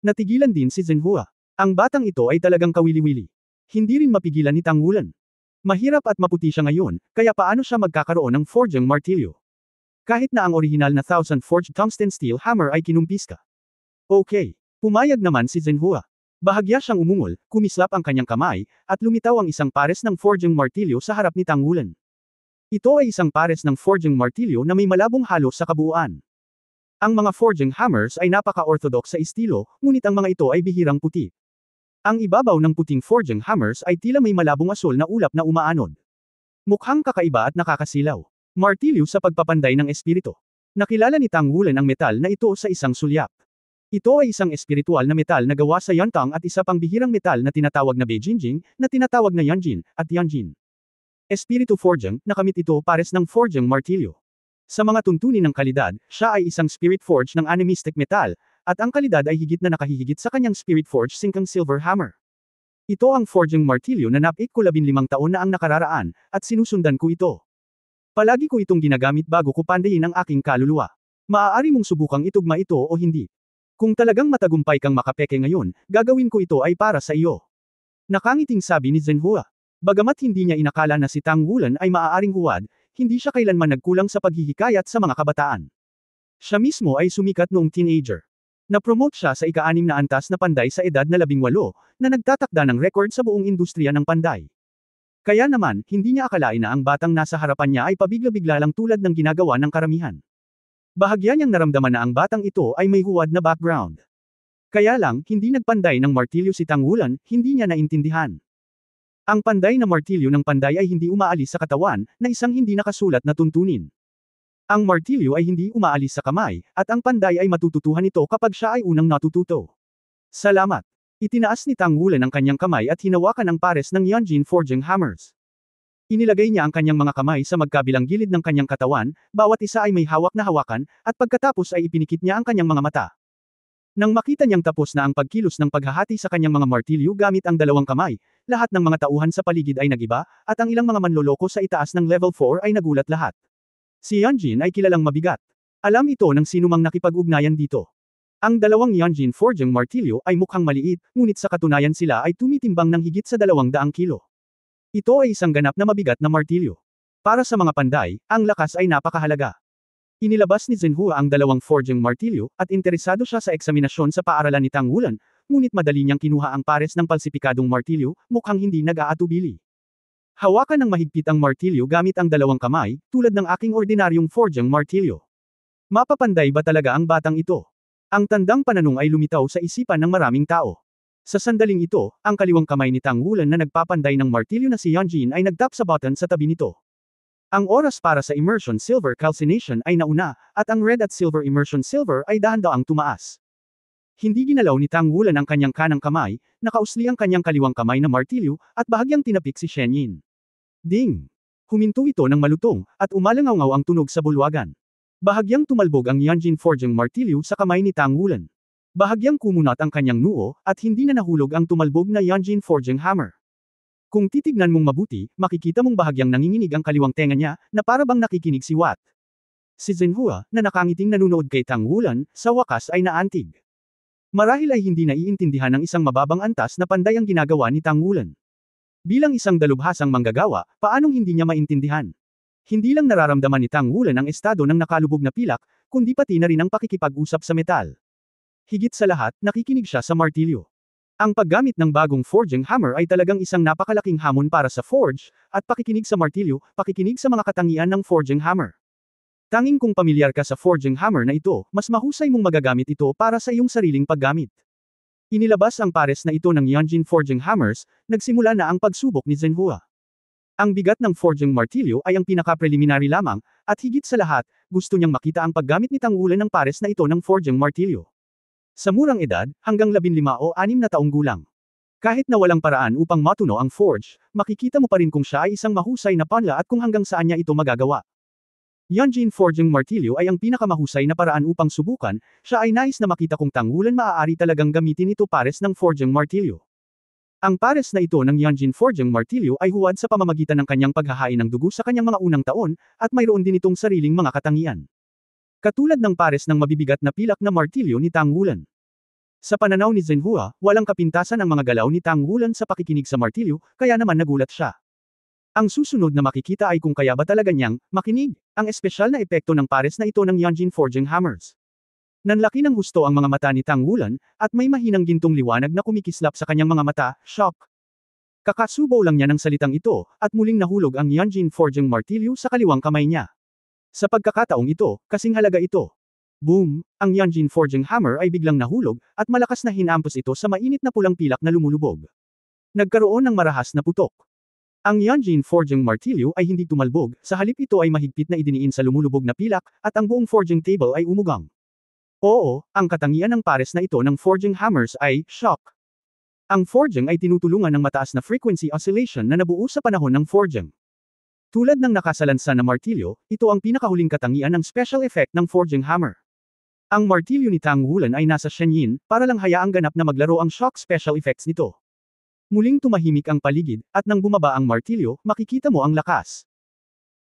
Natigilan din si Zhenhua. Ang batang ito ay talagang kawili-wili. Hindi rin mapigilan ni Tang Wulan. Mahirap at maputi siya ngayon, kaya paano siya magkakaroon ng forging martilyo? Kahit na ang orihinal na 1000 forged tungsten steel hammer ay kinumpiska. Okay. Pumayag naman si Zhenhua. Bahagya siyang umungol, kumislap ang kanyang kamay, at lumitaw ang isang pares ng forging martilyo sa harap ni Tang Wulan. Ito ay isang pares ng forging martilyo na may malabong halo sa kabuuan. Ang mga forging hammers ay napaka-orthodox sa estilo, ngunit ang mga ito ay bihirang puti. Ang ibabaw ng puting forging hammers ay tila may malabong asul na ulap na umaanod. Mukhang kakaiba at nakakasilaw. Martilyo sa pagpapanday ng espiritu. Nakilala ni Tang Wulan ang metal na ito sa isang sulyap. Ito ay isang espiritual na metal na gawa sa Yantang at isa pang bihirang metal na tinatawag na Beijingjing, na tinatawag na Yanjin, at Tianjin. Espiritu forging, nakamit ito pares ng forging martilyo. Sa mga tuntunin ng kalidad, siya ay isang spirit forge ng animistic metal, at ang kalidad ay higit na nakahihigit sa kanyang spirit forge singkang silver hammer. Ito ang forging martilyo na napik ko 15 taon na ang nakararaan, at sinusundan ko ito. Palagi ko itong ginagamit bago ko pandayin ang aking kaluluwa. Maaari mong subukang itugma ito o hindi. Kung talagang matagumpay kang makapeke ngayon, gagawin ko ito ay para sa iyo. Nakangiting sabi ni Zhenhua. Bagamat hindi niya inakala na si Tang Wulan ay maaaring huwad, hindi siya kailanman nagkulang sa paghihikayat sa mga kabataan. Siya mismo ay sumikat noong teenager. Na-promote siya sa ika-6 na antas na panday sa edad na 18, na nagtatakda ng record sa buong industriya ng panday. Kaya naman, hindi niya akalain na ang batang nasa harapan niya ay pabigla-bigla lang tulad ng ginagawa ng karamihan. Bahagya niyang naramdaman na ang batang ito ay may huwad na background. Kaya lang, hindi nagpanday ng martilyo si Tang Wulan, hindi niya naintindihan. Ang panday na martilyo ng panday ay hindi umaalis sa katawan, na isang hindi nakasulat na tuntunin. Ang martilyo ay hindi umaalis sa kamay, at ang panday ay matututuhan ito kapag siya ay unang natututo. Salamat. Itinaas ni Tang Wulan ang kanyang kamay at hinawakan ang pares ng Yanjin forging hammers. Inilagay niya ang kanyang mga kamay sa magkabilang gilid ng kanyang katawan, bawat isa ay may hawak na hawakan, at pagkatapos ay ipinikit niya ang kanyang mga mata. Nang makita niyang tapos na ang pagkilos ng paghahati sa kanyang mga martilyo gamit ang 2 kamay, lahat ng mga tauhan sa paligid ay nagiba, at ang ilang mga manloloko sa itaas ng level 4 ay nagulat lahat. Si Yanjin ay kilalang mabigat. Alam ito ng sinumang nakipag-ugnayan dito. Ang dalawang Yanjin Forging martilyo ay mukhang maliit, ngunit sa katunayan sila ay tumitimbang ng higit sa 200 kilo. Ito ay isang ganap na mabigat na martilyo. Para sa mga panday, ang lakas ay napakahalaga. Inilabas ni Zhenhua ang dalawang forging martilyo, at interesado siya sa eksaminasyon sa paaralan ni Tang Wulan, ngunit madali niyang kinuha ang pares ng palsipikadong martilyo, mukhang hindi nag-aatubili. Hawakan ng mahigpit ang martilyo gamit ang dalawang kamay, tulad ng aking ordinaryong forging martilyo. Mapapanday ba talaga ang batang ito? Ang tandang pananong ay lumitaw sa isipan ng maraming tao. Sa sandaling ito, ang kaliwang kamay ni Tang Wulan na nagpapanday ng martilyo na si Yanjin ay nagtap sa button sa tabi nito. Ang oras para sa immersion silver calcination ay nauna, at ang red at silver immersion silver ay dahan-daang tumaas. Hindi ginalaw ni Tang Wulan ang kanyang kanang kamay, nakausli ang kanyang kaliwang kamay na martilyo, at bahagyang tinapik si Shen Yin. Ding! Huminto ito ng malutong, at umalangaw ang tunog sa bulwagan. Bahagyang tumalbog ang Yanjin Forging martilyo sa kamay ni Tang Wulan. Bahagyang kumunat ang kanyang noo, at hindi na nahulog ang tumalbog na Yanjin Forging hammer. Kung titignan mong mabuti, makikita mong bahagyang nanginginig ang kaliwang tenga niya, na para bang nakikinig si Watt. Si Zhenhua, na nakangiting nanunood kay Tang Wulan, sa wakas ay naantig. Marahil ay hindi naiintindihan ng isang mababang antas na panday ang ginagawa ni Tang Wulan. Bilang isang dalubhasang manggagawa, paanong hindi niya maintindihan? Hindi lang nararamdaman ni Tang Wulan ang estado ng nakalubog na pilak, kundi pati na rin ang pakikipag-usap sa metal. Higit sa lahat, nakikinig siya sa martilyo. Ang paggamit ng bagong forging hammer ay talagang isang napakalaking hamon para sa forge, at pakikinig sa martilyo, pakikinig sa mga katangian ng forging hammer. Tanging kung pamilyar ka sa forging hammer na ito, mas mahusay mong magagamit ito para sa iyong sariling paggamit. Inilabas ang pares na ito ng Yanjin Forging Hammers, nagsimula na ang pagsubok ni Zhenhua. Ang bigat ng forging martilyo ay ang pinaka-preliminary lamang, at higit sa lahat, gusto niyang makita ang paggamit ni Tang Wulan ng pares na ito ng forging martilyo. Sa murang edad, hanggang 15 o 6 na taong gulang. Kahit na walang paraan upang matuno ang forge, makikita mo pa rin kung siya ay isang mahusay na panla at kung hanggang saan niya ito magagawa. Yanjin Forging martilyo ay ang pinakamahusay na paraan upang subukan, siya ay nais na makita kung Tang Wulan maaari talagang gamitin ito pares ng forging martilyo. Ang pares na ito ng Yanjin Forging martilyo ay huwad sa pamamagitan ng kanyang paghahain ng dugo sa kanyang mga unang taon, at mayroon din itong sariling mga katangian. Katulad ng pares ng mabibigat na pilak na martilyo ni Tang Wulan. Sa pananaw ni Zhenhua, walang kapintasan ang mga galaw ni Tang Wulan sa pakikinig sa martilyo, kaya naman nagulat siya. Ang susunod na makikita ay kung kaya ba talaga niyang makinig ang espesyal na epekto ng pares na ito ng Yanjin Forging Hammers. Nanlaki ng husto ang mga mata ni Tang Wulan, at may mahinang gintong liwanag na kumikislap sa kanyang mga mata, shock. Kakasubaw lang niya ng salitang ito, at muling nahulog ang Yanjin Forging martilyo sa kaliwang kamay niya. Sa pagkakataong ito, kasing halaga ito. Boom! Ang Yanjin Forging hammer ay biglang nahulog, at malakas na hinampos ito sa mainit na pulang pilak na lumulubog. Nagkaroon ng marahas na putok. Ang Yanjin Forging martilyo ay hindi tumalbog, sa halip ito ay mahigpit na idiniin sa lumulubog na pilak, at ang buong forging table ay umugang. Oo, ang katangian ng pares na ito ng forging hammers ay shock. Ang forging ay tinutulungan ng mataas na frequency oscillation na nabuo sa panahon ng forging. Tulad ng nakasalansan na martilyo, ito ang pinakahuling katangian ng special effect ng forging hammer. Ang martilyo ni Tang Wulan ay nasa Shen Yin, para lang hayaang ganap na maglaro ang shock special effects nito. Muling tumahimik ang paligid, at nang bumaba ang martilyo, makikita mo ang lakas.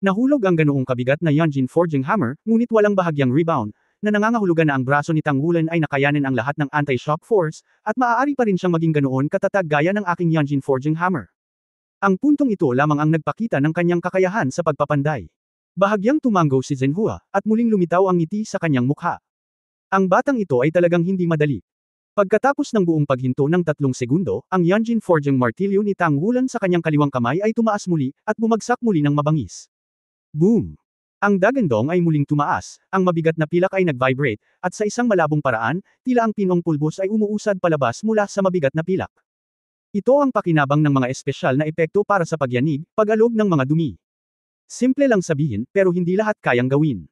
Nahulog ang ganoong kabigat na Yanjin Forging hammer, ngunit walang bahagyang rebound, na nangangahulugan na ang braso ni Tang Wulan ay nakayanin ang lahat ng anti-shock force, at maaari pa rin siyang maging ganoon katatag gaya ng aking Yanjin Forging hammer. Ang puntong ito lamang ang nagpakita ng kanyang kakayahan sa pagpapanday. Bahagyang tumanggo si Zhenhua, at muling lumitaw ang ngiti sa kanyang mukha. Ang batang ito ay talagang hindi madali. Pagkatapos ng buong paghinto ng 3 segundo, ang Yanjin Forging martilyo ni Tang Wulan sa kanyang kaliwang kamay ay tumaas muli, at bumagsak muli ng mabangis. Boom! Ang dagandong ay muling tumaas, ang mabigat na pilak ay nag-vibrate, at sa isang malabong paraan, tila ang pinong pulbos ay umuusad palabas mula sa mabigat na pilak. Ito ang pakinabang ng mga espesyal na epekto para sa pagyanig, pag-alog ng mga dumi. Simple lang sabihin, pero hindi lahat kayang gawin.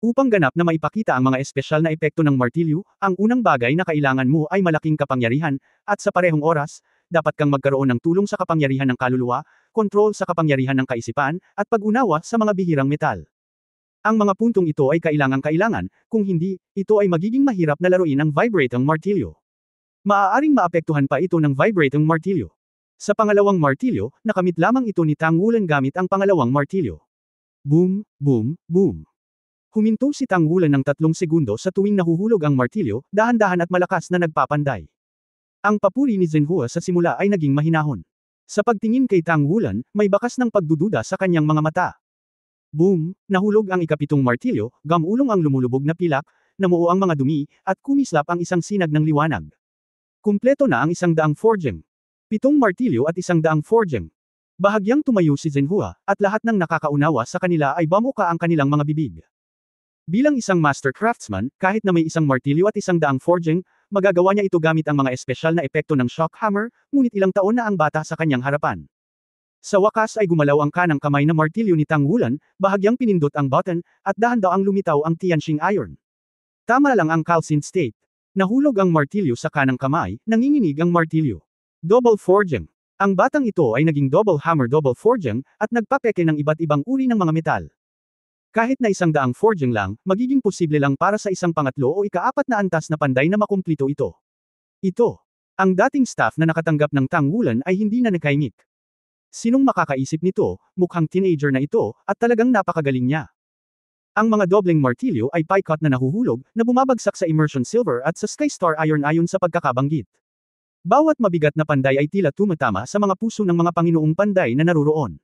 Upang ganap na maipakita ang mga espesyal na epekto ng martilyo, ang unang bagay na kailangan mo ay malaking kapangyarihan, at sa parehong oras, dapat kang magkaroon ng tulong sa kapangyarihan ng kaluluwa, kontrol sa kapangyarihan ng kaisipan, at pag-unawa sa mga bihirang metal. Ang mga puntong ito ay kailangan, kung hindi, ito ay magiging mahirap na laruin ang vibrating martilyo. Maaaring maapektuhan pa ito ng vibrating martilyo. Sa pangalawang martilyo, nakamit lamang ito ni Tang Wulan gamit ang pangalawang martilyo. Boom, boom, boom. Huminto si Tang Wulan ng 3 segundo sa tuwing nahuhulog ang martilyo, dahan-dahan at malakas na nagpapanday. Ang papuri ni Zhenhua sa simula ay naging mahinahon. Sa pagtingin kay Tang Wulan, may bakas ng pagdududa sa kanyang mga mata. Boom! Nahulog ang ika-7 martilyo, gamulong ang lumulubog na pilak, namuo ang mga dumi, at kumislap ang isang sinag ng liwanag. Kumpleto na ang 100 forging. 7 martilyo at 100 forging. Bahagyang tumayo si Zhenhua, at lahat ng nakakaunawa sa kanila ay bamuka ang kanilang mga bibig. Bilang isang master craftsman, kahit na may 1 martilyo at 100 forging, magagawa niya ito gamit ang mga espesyal na epekto ng shock hammer, ngunit ilang taon na ang bata sa kanyang harapan. Sa wakas ay gumalaw ang kanang kamay na martilyo ni Tang Wulan, bahagyang pinindot ang button, at dahan-daang lumitaw ang Tianqing iron. Tama lang ang calcined state. Nahulog ang martilyo sa kanang kamay, nanginginig ang martilyo. Double forging. Ang batang ito ay naging double hammer double forging, at nagpapeke ng iba't ibang uri ng mga metal. Kahit na 100 forging lang, magiging posible lang para sa isang pangatlo o ika-4 na antas na panday na makumplito ito. Ito. Ang dating staff na nakatanggap ng Tang Wulan ay hindi na nakaimik. Sinong makakaisip nito, mukhang teenager na ito, at talagang napakagaling niya. Ang mga dobleng martilyo ay pie cut na nahuhulog, na bumabagsak sa immersion silver at sa sky star iron ayon sa pagkakabanggit. Bawat mabigat na panday ay tila tumatama sa mga puso ng mga Panginoong panday na naroroon.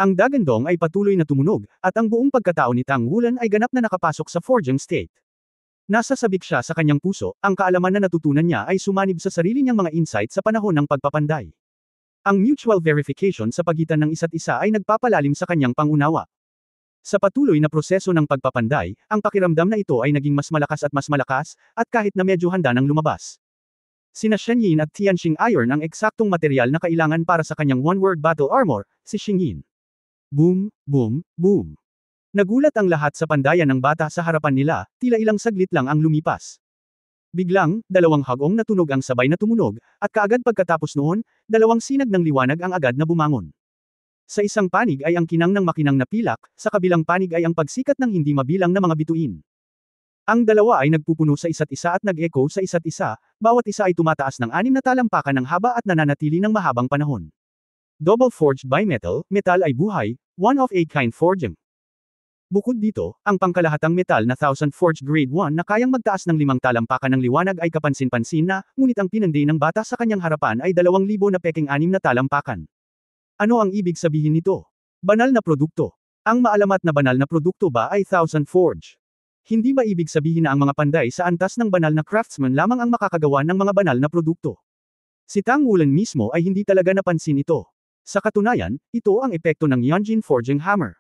Ang dagandong ay patuloy na tumunog, at ang buong pagkatao ni Tang Wulan ay ganap na nakapasok sa forging state. Nasa sabik siya sa kanyang puso, ang kaalaman na natutunan niya ay sumanib sa sarili niyang mga insight sa panahon ng pagpapanday. Ang mutual verification sa pagitan ng isa't isa ay nagpapalalim sa kanyang pangunawa. Sa patuloy na proseso ng pagpapanday, ang pakiramdam na ito ay naging mas malakas, at kahit na medyo handa nang lumabas. Sina Shen Yin at Tianqing iron ang eksaktong material na kailangan para sa kanyang one-word battle armor, si Xing Yin. Boom, boom, boom. Nagulat ang lahat sa pandayan ng bata sa harapan nila, tila ilang saglit lang ang lumipas. Biglang, 2 hagong na tunog ang sabay na tumunog, at kaagad pagkatapos noon, 2 sinag ng liwanag ang agad na bumangon. Sa isang panig ay ang kinang ng makinang na pilak, sa kabilang panig ay ang pagsikat ng hindi mabilang na mga bituin. Ang dalawa ay nagpupuno sa isa't isa at nag-echo sa isa't isa, bawat isa ay tumataas ng 6 na talampakan ng haba at nananatili ng mahabang panahon. Double forged by metal, metal ay buhay, one-of-a-kind forging. Bukod dito, ang pangkalahatang metal na 1000 forged grade 1 na kayang magtaas ng 5 talampakan ng liwanag ay kapansin-pansin na, ngunit ang pinanday ng bata sa kanyang harapan ay 2,000 na peking 6 na talampakan. Ano ang ibig sabihin nito? Banal na produkto. Ang maalamat na banal na produkto ba ay 1000 forge? Hindi ba ibig sabihin na ang mga panday sa antas ng banal na craftsman lamang ang makakagawa ng mga banal na produkto? Si Tang Wulan mismo ay hindi talaga napansin ito. Sa katunayan, ito ang epekto ng Yanjin Forging Hammer.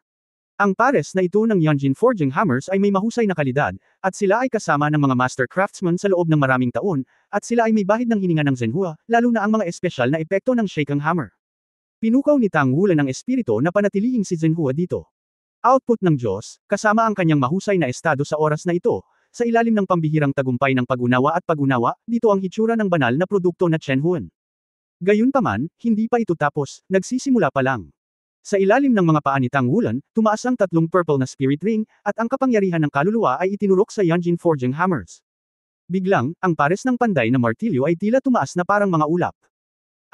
Ang pares na ito ng Yanjin Forging Hammers ay may mahusay na kalidad, at sila ay kasama ng mga master craftsmen sa loob ng maraming taon, at sila ay may bahid ng hininga ng Zhenhua, lalo na ang mga espesyal na epekto ng Shaking Hammer. Pinukaw ni Tang Wulan ang espiritu na panatilihing si Zhenhua dito. Output ng Diyos, kasama ang kanyang mahusay na estado sa oras na ito, sa ilalim ng pambihirang tagumpay ng pag-unawa at pag-unawa, dito ang hitsura ng banal na produkto na Shenhuan. Gayunpaman, hindi pa ito tapos, nagsisimula pa lang. Sa ilalim ng mga paa ni Tang Wulan, tumaas ang 3 purple na spirit ring, at ang kapangyarihan ng kaluluwa ay itinurok sa Yanjin Forging Hammers. Biglang, ang pares ng panday na martilyo ay tila tumaas na parang mga ulap.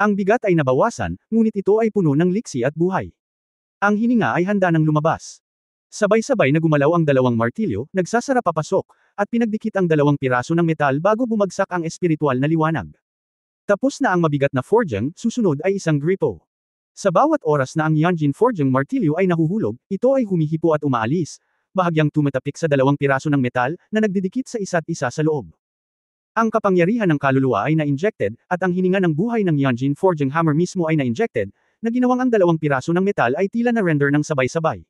Ang bigat ay nabawasan, ngunit ito ay puno ng liksi at buhay. Ang hininga ay handa ng lumabas. Sabay-sabay na gumalaw ang 2 martilyo, nagsasara papasok, at pinagdikit ang 2 piraso ng metal bago bumagsak ang espiritual na liwanag. Tapos na ang mabigat na forging, susunod ay isang gripo. Sa bawat oras na ang Yanjin Forging martilyo ay nahuhulog, ito ay humihipo at umaalis, bahagyang tumatapik sa 2 piraso ng metal, na nagdidikit sa isa't isa sa loob. Ang kapangyarihan ng kaluluwa ay na-injected, at ang hininga ng buhay ng Yanjin Forging Hammer mismo ay na-injected, na ginawang ang 2 piraso ng metal ay tila na-render ng sabay-sabay.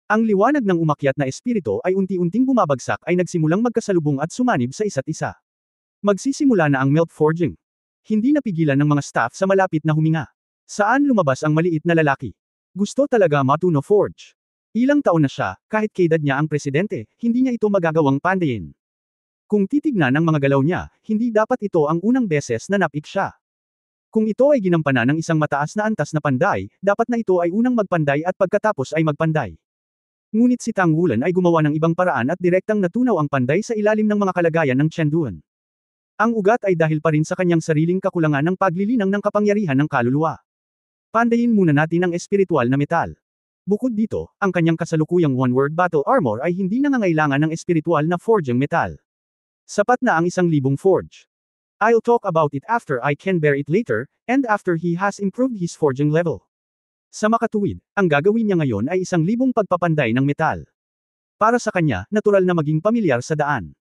Ang liwanag ng umakyat na espiritu ay unti-unting bumabagsak ay nagsimulang magkasalubong at sumanib sa isa't isa. Magsisimula na ang melt forging. Hindi napigilan ng mga staff sa malapit na huminga. Saan lumabas ang maliit na lalaki? Gusto talaga matuno forge. Ilang taon na siya, kahit kaedad niya ang presidente, hindi niya ito magagawang pandayin. Kung titignan ang mga galaw niya, hindi dapat ito ang unang beses na napik siya. Kung ito ay ginampanan ng isang mataas na antas na panday, dapat na ito ay unang magpanday at pagkatapos ay magpanday. Ngunit si Tang Wulan ay gumawa ng ibang paraan at direktang natunaw ang panday sa ilalim ng mga kalagayan ng Chengduan. Ang ugat ay dahil pa rin sa kanyang sariling kakulangan ng paglilinang ng kapangyarihan ng kaluluwa. Pandayin muna natin ang espiritual na metal. Bukod dito, ang kanyang kasalukuyang one-word battle armor ay hindi nangangailangan ng espiritual na forging metal. Sapat na ang 1,000 forge. I'll talk about it after I can bear it later, and after he has improved his forging level. Sa makatuwid, ang gagawin niya ngayon ay 1,000 pagpapanday ng metal. Para sa kanya, natural na maging pamilyar sa daan.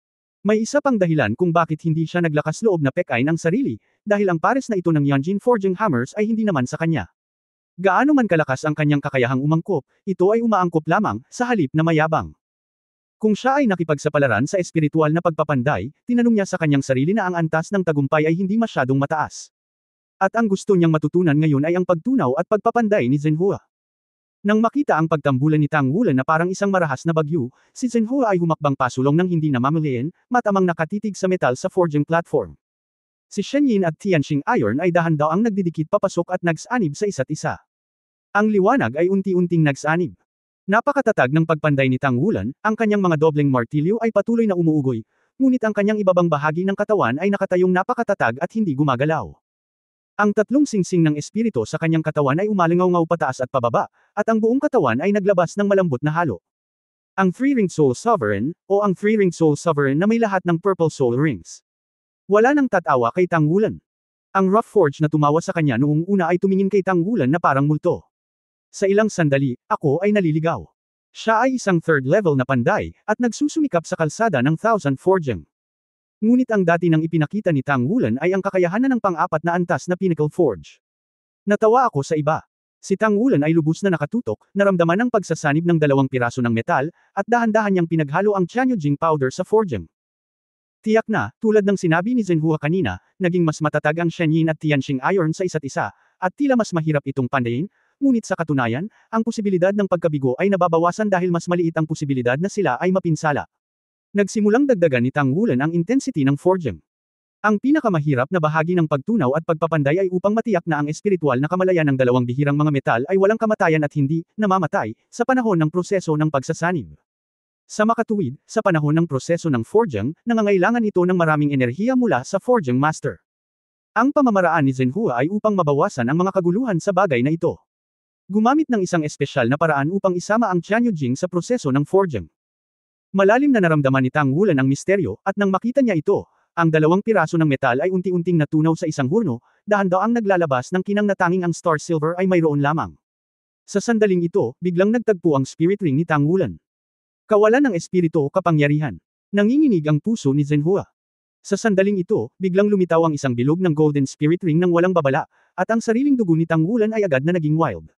May isa pang dahilan kung bakit hindi siya naglakas loob na pekain ang sarili, dahil ang pares na ito ng Yunjin Forging Hammers ay hindi naman sa kanya. Gaano man kalakas ang kanyang kakayahang umangkop, ito ay umaangkop lamang, sa halip na mayabang. Kung siya ay nakipagsapalaran sa espiritual na pagpapanday, tinanong niya sa kanyang sarili na ang antas ng tagumpay ay hindi masyadong mataas. At ang gusto niyang matutunan ngayon ay ang pagtunaw at pagpapanday ni Zhenhua. Nang makita ang pagtambulan ni Tang Wulan na parang isang marahas na bagyo, si Zhenhua ay humakbang pasulong ng hindi namamalayan, matamang nakatitig sa metal sa forging platform. Si Shen Yin at Tianxing Iron ay dahan-daang nagdidikit papasok at nagsanib sa isa't isa. Ang liwanag ay unti-unting nagsanib. Napakatatag ng pagpanday ni Tang Wulan, ang kanyang mga dobleng martilyo ay patuloy na umuugoy, ngunit ang kanyang ibabang bahagi ng katawan ay nakatayong napakatatag at hindi gumagalaw. Ang tatlong singsing ng espiritu sa kanyang katawan ay umalingaw-ngaw pataas at pababa, at ang buong katawan ay naglabas ng malambot na halo. Ang Three-Ringed Soul Sovereign, o ang Three-Ringed Soul Sovereign na may lahat ng Purple Soul Rings. Wala nang tatawa kay Tang Wulan. Ang Rough Forge na tumawa sa kanya noong una ay tumingin kay Tang Wulan na parang multo. Sa ilang sandali, ako ay naliligaw. Siya ay isang third level na panday, at nagsusumikap sa kalsada ng Thousand Forging. Ngunit ang dati nang ipinakita ni Tang Wulan ay ang kakayahanan ng pang-apat na antas na Pinnacle Forge. Natawa ako sa iba. Si Tang Wulan ay lubos na nakatutok, naramdaman ang pagsasanib ng 2 piraso ng metal, at dahan-dahan niyang pinaghalo ang Tianyujing powder sa forging. Tiyak na, tulad ng sinabi ni Zhenhua kanina, naging mas matatag ang Shen Yin at Tianxing Iron sa isa't isa, at tila mas mahirap itong pandayin, ngunit sa katunayan, ang posibilidad ng pagkabigo ay nababawasan dahil mas maliit ang posibilidad na sila ay mapinsala. Nagsimulang dagdagan ni Tang Wulan ang intensity ng forging. Ang pinakamahirap na bahagi ng pagtunaw at pagpapanday ay upang matiyak na ang espiritual na kamalayan ng 2 bihirang mga metal ay walang kamatayan at hindi namamatay sa panahon ng proseso ng pagsasanib. Sa makatuwid, sa panahon ng proseso ng forging, nangangailangan ito ng maraming enerhiya mula sa forging master. Ang pamamaraan ni Zhenhua ay upang mabawasan ang mga kaguluhan sa bagay na ito. Gumamit ng isang espesyal na paraan upang isama ang Tianyujing sa proseso ng forging. Malalim na naramdaman ni Tang Wulan ang misteryo, at nang makita niya ito, ang 2 piraso ng metal ay unti-unting natunaw sa isang hurno, dahan-daang naglalabas ng kinang na tanging ang Star Silver ay mayroon lamang. Sa sandaling ito, biglang nagtagpo ang spirit ring ni Tang Wulan. Kawalan ng espiritu o kapangyarihan. Nanginginig ang puso ni Zhenhua. Sa sandaling ito, biglang lumitaw ang isang bilog ng golden spirit ring ng walang babala, at ang sariling dugo ni Tang Wulan ay agad na naging wild.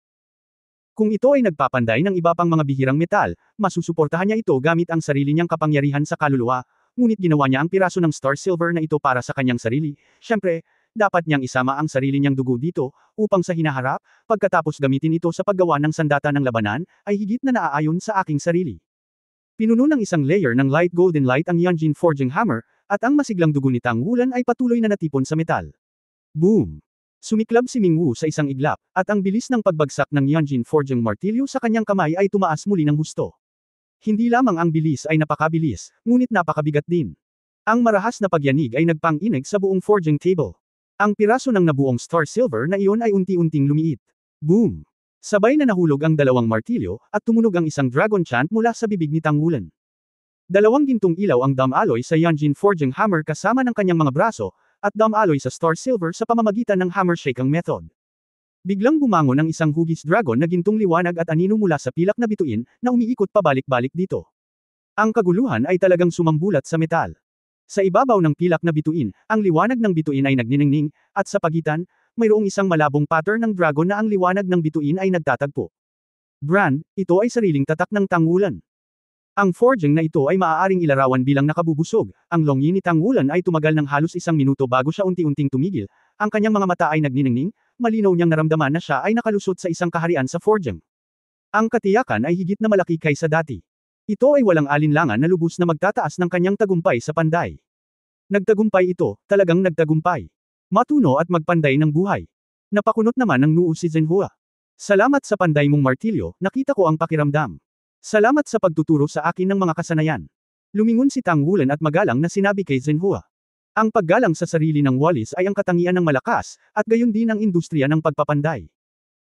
Kung ito ay nagpapanday ng iba pang mga bihirang metal, masusuportahan niya ito gamit ang sarili niyang kapangyarihan sa kaluluwa, ngunit ginawa niya ang piraso ng Star Silver na ito para sa kanyang sarili. Siyempre, dapat niyang isama ang sarili niyang dugo dito, upang sa hinaharap, pagkatapos gamitin ito sa paggawa ng sandata ng labanan, ay higit na naaayon sa aking sarili. Pinuno ng isang layer ng light golden light ang Yunjin Forging Hammer, at ang masiglang dugo ni Tang Wulan ay patuloy na natipon sa metal. Boom! Sumiklab si Ming Wu sa isang iglap, at ang bilis ng pagbagsak ng Yunjin Forging martilyo sa kanyang kamay ay tumaas muli ng husto. Hindi lamang ang bilis ay napakabilis, ngunit napakabigat din. Ang marahas na pagyanig ay nagpang-inig sa buong forging table. Ang piraso ng nabuong Star Silver na iyon ay unti-unting lumiit. Boom! Sabay na nahulog ang 2 martilyo, at tumunog ang isang dragon chant mula sa bibig ni Tang Wulan. 2 gintong ilaw ang dam-alloy sa Yunjin Forging Hammer kasama ng kanyang mga braso, at dam-alloy sa Star Silver sa pamamagitan ng hammer shaking method. Biglang bumangon ang isang hugis dragon na gintong liwanag at anino mula sa pilak na bituin, na umiikot pabalik-balik dito. Ang kaguluhan ay talagang sumambulat sa metal. Sa ibabaw ng pilak na bituin, ang liwanag ng bituin ay nagniningning, at sa pagitan, mayroong isang malabong pattern ng dragon na ang liwanag ng bituin ay nagtatagpo. Brand, ito ay sariling tatak ng Tang Wulan. Ang forging na ito ay maaaring ilarawan bilang nakabubusog. Ang longyi ni Tang Wulan ay tumagal ng halos 1 minuto bago siya unti-unting tumigil. Ang kanyang mga mata ay nagniningning, malinaw niyang naramdaman na siya ay nakalusot sa isang kaharian sa forging. Ang katiyakan ay higit na malaki kaysa dati. Ito ay walang alinlangan na lubos na magtataas ng kanyang tagumpay sa panday. Nagtagumpay ito, talagang nagtagumpay. Matuno at magpanday ng buhay. Napakunot naman ng noo si Zhenhua. Salamat sa panday mong martilyo, nakita ko ang pakiramdam. Salamat sa pagtuturo sa akin ng mga kasanayan. Lumingon si Tang Wulan at magalang na sinabi kay Zhenhua. Ang paggalang sa sarili ng Walis ay ang katangian ng malakas, at gayon din ang industriya ng pagpapanday.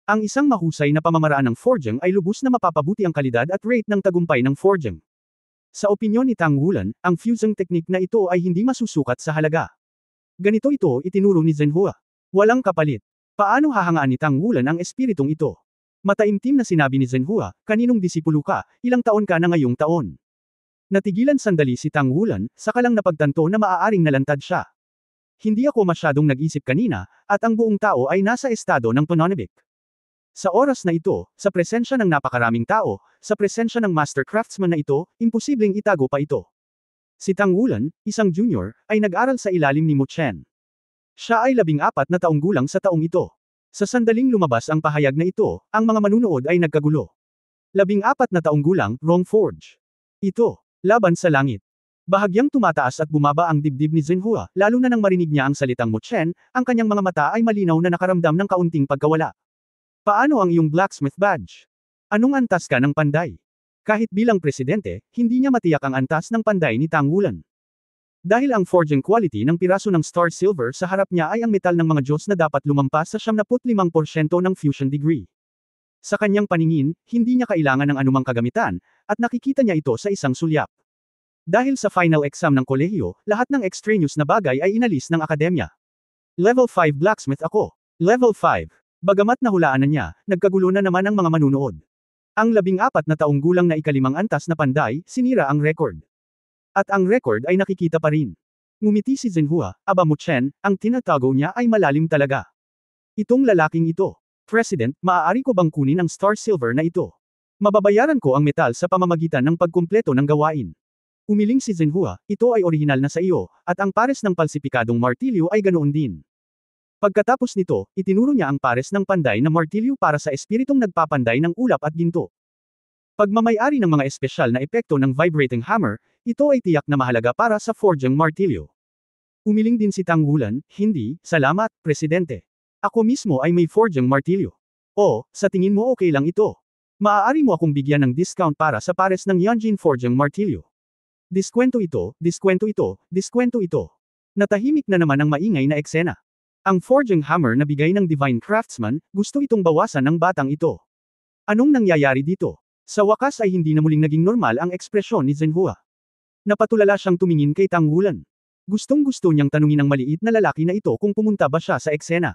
Ang isang mahusay na pamamaraan ng forging ay lubos na mapapabuti ang kalidad at rate ng tagumpay ng forging. Sa opinyon ni Tang Wulan, ang fusing technique na ito ay hindi masusukat sa halaga. Ganito ito itinuro ni Zhenhua. Walang kapalit. Paano hahangaan ni Tang Wulan ang espiritong ito? Mataimtim na sinabi ni Zhenhua, kaninong disipulo ka, ilang taon ka na ngayong taon? Natigilan sandali si Tang Wulan, saka lang napagtanto na maaaring nalantad siya. Hindi ako masyadong nag-isip kanina, at ang buong tao ay nasa estado ng pananabik. Sa oras na ito, sa presensya ng napakaraming tao, sa presensya ng master craftsman na ito, imposibleng itago pa ito. Si Tang Wulan, isang junior, ay nag-aral sa ilalim ni Mu Chen. Siya ay 14 na taong gulang sa taong ito. Sa sandaling lumabas ang pahayag na ito, ang mga manunood ay nagkagulo. 14 na taong gulang, wrong forge. Ito, laban sa langit. Bahagyang tumataas at bumaba ang dibdib ni Zhenhua, lalo na nang marinig niya ang salitang Mu Chen, ang kanyang mga mata ay malinaw na nakaramdam ng kaunting pagkawala. Paano ang iyong blacksmith badge? Anong antas ka ng panday? Kahit bilang presidente, hindi niya matiyak ang antas ng panday ni Tang Wulan. Dahil ang forging quality ng piraso ng Star Silver sa harap niya ay ang metal ng mga Diyos na dapat lumampas sa 75% ng fusion degree. Sa kanyang paningin, hindi niya kailangan ng anumang kagamitan, at nakikita niya ito sa isang sulyap. Dahil sa final exam ng kolehiyo, lahat ng extraneous na bagay ay inalis ng akademya. Level 5 blacksmith ako. Level 5. Bagamat nahulaan na niya, nagkagulo na naman ang mga manunood. Ang 14 na taong gulang na ikalimang antas na panday, sinira ang record. At ang record ay nakikita pa rin. Ngumiti si Zhenhua, aba Mu Chen, ang tinatago niya ay malalim talaga. Itong lalaking ito. President, maaari ko bang kunin ang Star Silver na ito? Mababayaran ko ang metal sa pamamagitan ng pagkumpleto ng gawain. Umiling si Zhenhua, ito ay orihinal na sa iyo, at ang pares ng palsipikadong martilyo ay ganoon din. Pagkatapos nito, itinuro niya ang pares ng panday na martilyo para sa espiritong nagpapanday ng ulap at ginto. Pagmamayari ng mga espesyal na epekto ng vibrating hammer, ito ay tiyak na mahalaga para sa forging martilyo. Umiling din si Tang Wulan, hindi, salamat, Presidente. Ako mismo ay may forging martilyo. O, sa tingin mo okay lang ito? Maaari mo akong bigyan ng discount para sa pares ng Yanjin forging martilyo. Diskwento ito, diskwento ito, diskwento ito. Natahimik na naman ang maingay na eksena. Ang forging hammer na bigay ng Divine Craftsman, gusto itong bawasan ng batang ito. Anong nangyayari dito? Sa wakas ay hindi na muling naging normal ang ekspresyon ni Zhenhua. Napatulala siyang tumingin kay Tang Wulan. Gustong-gusto niyang tanungin ang maliit na lalaki na ito kung pumunta ba siya sa eksena.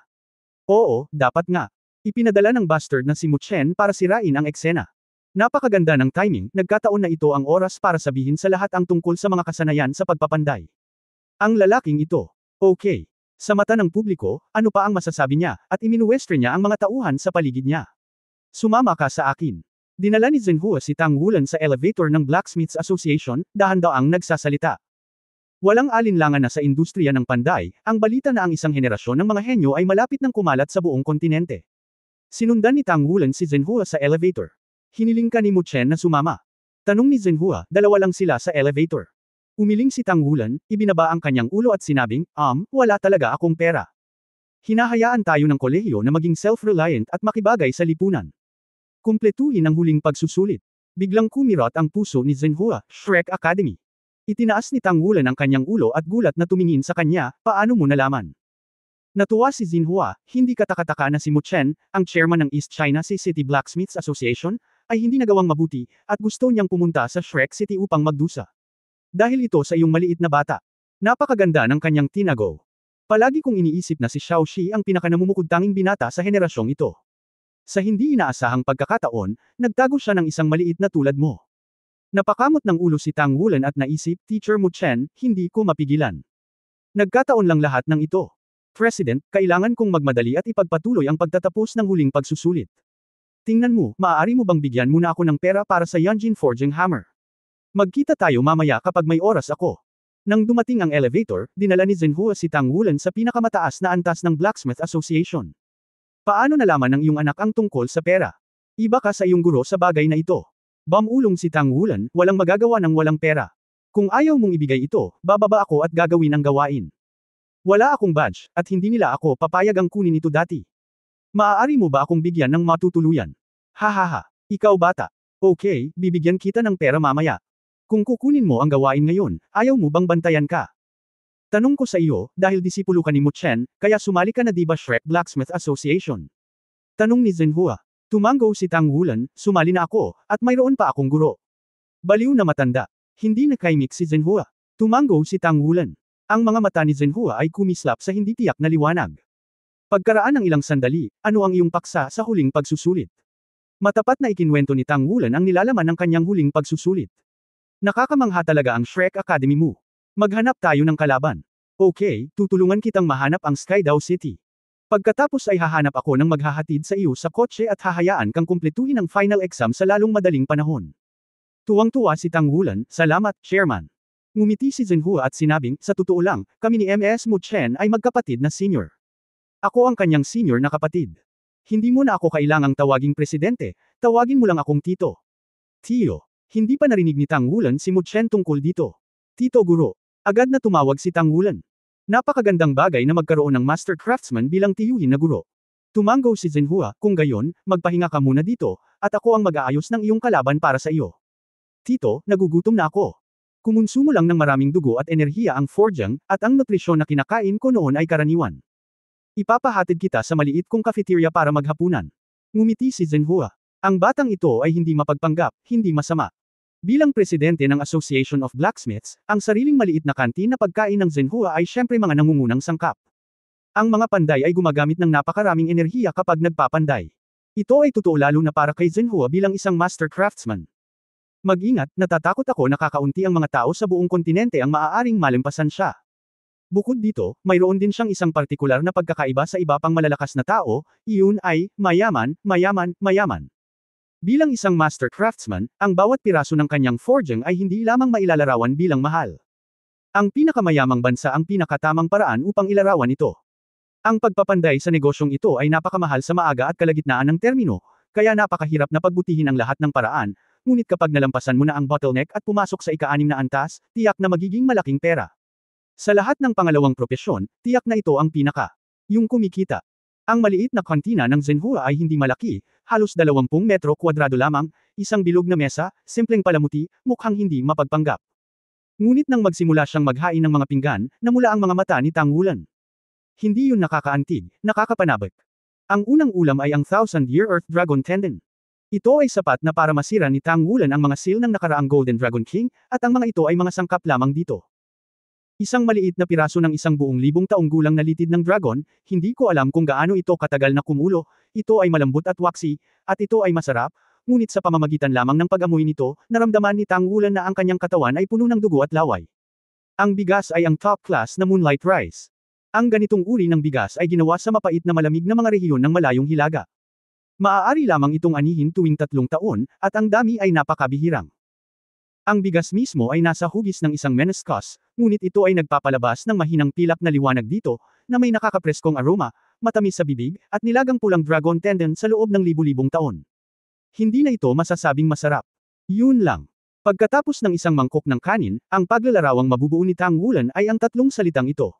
Oo, dapat nga. Ipinadala ng bastard na si Mu Chen para sirain ang eksena. Napakaganda ng timing, nagkataon na ito ang oras para sabihin sa lahat ang tungkol sa mga kasanayan sa pagpapanday. Ang lalaking ito. Okay. Sa mata ng publiko, ano pa ang masasabi niya, at iminuwestre niya ang mga tauhan sa paligid niya. Sumama ka sa akin. Dinala ni Zhenhua si Tang Wulan sa elevator ng Blacksmiths Association, dahan-daang nagsasalita. Walang alinlangan na sa industriya ng panday, ang balita na ang isang henerasyon ng mga henyo ay malapit ng kumalat sa buong kontinente. Sinundan ni Tang Wulan si Zhenhua sa elevator. Hiniling ka ni Mu Chen na sumama. Tanong ni Zhenhua, dalawa lang sila sa elevator. Umiling si Tang Wulan, ibinaba ang kanyang ulo at sinabing, wala talaga akong pera. Hinahayaan tayo ng kolehiyo na maging self-reliant at makibagay sa lipunan. Kumpletuhin ang huling pagsusulit. Biglang kumirot ang puso ni Zhenhua, Shrek Academy. Itinaas ni Tang Wulan ang kanyang ulo at gulat na tumingin sa kanya, paano mo nalaman? Natuwa si Zhenhua, hindi katakataka na si Mu Chen, ang chairman ng East China Sea City Blacksmiths Association, ay hindi nagawang mabuti, at gusto niyang pumunta sa Shrek City upang magdusa. Dahil ito sa iyong maliit na bata. Napakaganda ng kanyang tinago. Palagi kong iniisip na si Xiao Shi ang pinakanamumukod-tanging binata sa henerasyong ito. Sa hindi inaasahang pagkakataon, nagtago siya ng isang maliit na tulad mo. Napakamot ng ulo si Tang Wulan at naisip, Teacher Mu Chen, hindi ko mapigilan. Nagkataon lang lahat ng ito. President, kailangan kong magmadali at ipagpatuloy ang pagtatapos ng huling pagsusulit. Tingnan mo, maaari mo bang bigyan muna ako ng pera para sa Yanjin Forging Hammer? Magkita tayo mamaya kapag may oras ako. Nang dumating ang elevator, dinala ni Zhenhua si Tang Wulan sa pinakamataas na antas ng Blacksmith Association. Paano nalaman ng iyong anak ang tungkol sa pera? Iba ka sa iyong guro sa bagay na ito. Bamulong si Tang Wulan, walang magagawa ng walang pera. Kung ayaw mong ibigay ito, bababa ako at gagawin ang gawain. Wala akong badge, at hindi nila ako papayag ang kunin ito dati. Maaari mo ba akong bigyan ng matutuluyan? Hahaha, ikaw bata. Okay, bibigyan kita ng pera mamaya. Kung kukunin mo ang gawain ngayon, ayaw mo bang bantayan ka? Tanong ko sa iyo, dahil disipulo ka ni Mu Chen, kaya sumali ka na di ba Shrek Blacksmith Association? Tanong ni Zenhua. Tumango si Tang Wulan, sumali na ako, at mayroon pa akong guro. Baliw na matanda. Hindi nakaimik si Zenhua. Tumango si Tang Wulan. Ang mga mata ni Zenhua ay kumislap sa hindi tiyak na liwanag. Pagkaraan ng ilang sandali, ano ang iyong paksa sa huling pagsusulit? Matapat na ikinwento ni Tang Wulan ang nilalaman ng kanyang huling pagsusulit. Nakakamangha talaga ang Shrek Academy mo. Maghanap tayo ng kalaban. Okay, tutulungan kitang mahanap ang Skydaw City. Pagkatapos ay hahanap ako ng maghahatid sa iyo sa kotse at hahayaan kang kumpletuhin ang final exam sa lalong madaling panahon. Tuwang-tuwa si Tang Wulan, salamat, Chairman. Ngumiti si Zenhua at sinabing, sa totoo lang, kami ni MS Mu Chen ay magkapatid na senior. Ako ang kanyang senior na kapatid. Hindi mo na ako kailangang tawaging presidente, tawagin mo lang akong tito. Tio. Hindi pa narinig ni Tang Wulan si Mu Chen tungkol dito. Tito Guro. Agad na tumawag si Tang Wulan. Napakagandang bagay na magkaroon ng master craftsman bilang tiyuhin na guro. Tumango si Zenhua, kung gayon, magpahinga ka muna dito, at ako ang mag-aayos ng iyong kalaban para sa iyo. Tito, nagugutom na ako. Kumonsumo lang ng maraming dugo at enerhiya ang forjang, at ang nutrisyon na kinakain ko noon ay karaniwan. Ipapahatid kita sa maliit kong cafeteria para maghapunan. Ngumiti si Zenhua. Ang batang ito ay hindi mapagpanggap, hindi masama. Bilang presidente ng Association of Blacksmiths, ang sariling maliit na kantin na pagkain ng Zenhua ay syempre mga nangungunang sangkap. Ang mga panday ay gumagamit ng napakaraming enerhiya kapag nagpapanday. Ito ay totoo lalo na para kay Zenhua bilang isang master craftsman. Mag-ingat, natatakot ako na kakaunti ang mga tao sa buong kontinente ang maaaring malampasan siya. Bukod dito, mayroon din siyang isang partikular na pagkakaiba sa iba pang malalakas na tao, iyon ay, mayaman, mayaman, mayaman. Bilang isang master craftsman, ang bawat piraso ng kanyang forjang ay hindi lamang mailalarawan bilang mahal. Ang pinakamayamang bansa ang pinakatamang paraan upang ilarawan ito. Ang pagpapanday sa negosyong ito ay napakamahal sa maaga at kalagitnaan ng termino, kaya napakahirap na pagbutihin ang lahat ng paraan, ngunit kapag nalampasan mo na ang bottleneck at pumasok sa ika-6 na antas, tiyak na magiging malaking pera. Sa lahat ng pangalawang propesyon, tiyak na ito ang pinaka. Yung kumikita. Ang maliit na kantina ng Zenhua ay hindi malaki, halos 20 metro kwadrado lamang, isang bilog na mesa, simpleng palamuti, mukhang hindi mapagpanggap. Ngunit nang magsimula siyang maghain ng mga pinggan, namula ang mga mata ni Tang Wulan. Hindi yun nakakaantig, nakakapanabik. Ang unang ulam ay ang 1,000-year Earth Dragon Tendon. Ito ay sapat na para masira ni Tang Wulan ang mga seal ng nakaraang Golden Dragon King, at ang mga ito ay mga sangkap lamang dito. Isang maliit na piraso ng 1,000,000 taong gulang na litid ng dragon, hindi ko alam kung gaano ito katagal na kumulo, ito ay malambot at waxy, at ito ay masarap, ngunit sa pamamagitan lamang ng pag-amoy nito, naramdaman ni Tang Wulan na ang kanyang katawan ay puno ng dugo at laway. Ang bigas ay ang top class na moonlight rice. Ang ganitong uri ng bigas ay ginawa sa mapait na malamig na mga rehiyon ng malayong hilaga. Maaari lamang itong anihin tuwing 3 taon, at ang dami ay napakabihirang. Ang bigas mismo ay nasa hugis ng isang meniscus, ngunit ito ay nagpapalabas ng mahinang pilak na liwanag dito, na may nakakapreskong aroma, matamis sa bibig, at nilagang pulang dragon tendon sa loob ng libu-libong taon. Hindi na ito masasabing masarap. Yun lang. Pagkatapos ng isang mangkok ng kanin, ang paglalarawang mabubuo ni Tang Wulan ay ang 3 salitang ito.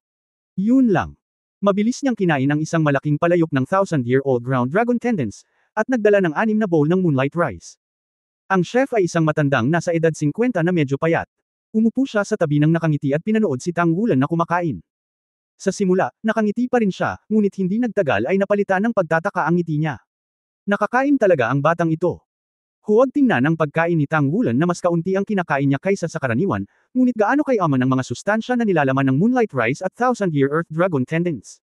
Yun lang. Mabilis niyang kinain ang isang malaking palayok ng 1,000-year-old ground dragon tendons, at nagdala ng 6 na bowl ng moonlight rice. Ang chef ay isang matandang nasa edad 50 na medyo payat. Umupo siya sa tabi ng nakangiti at pinanood si Tang Wulan na kumakain. Sa simula, nakangiti pa rin siya, ngunit hindi nagtagal ay napalitan ng pagtataka ang ngiti niya. Nakakain talaga ang batang ito. Huwag tingnan ang pagkain ni Tang Wulan na mas kaunti ang kinakain niya kaysa sa karaniwan, ngunit gaano kayaman ang mga sustansya na nilalaman ng moonlight rice at 1,000-year earth dragon tendons.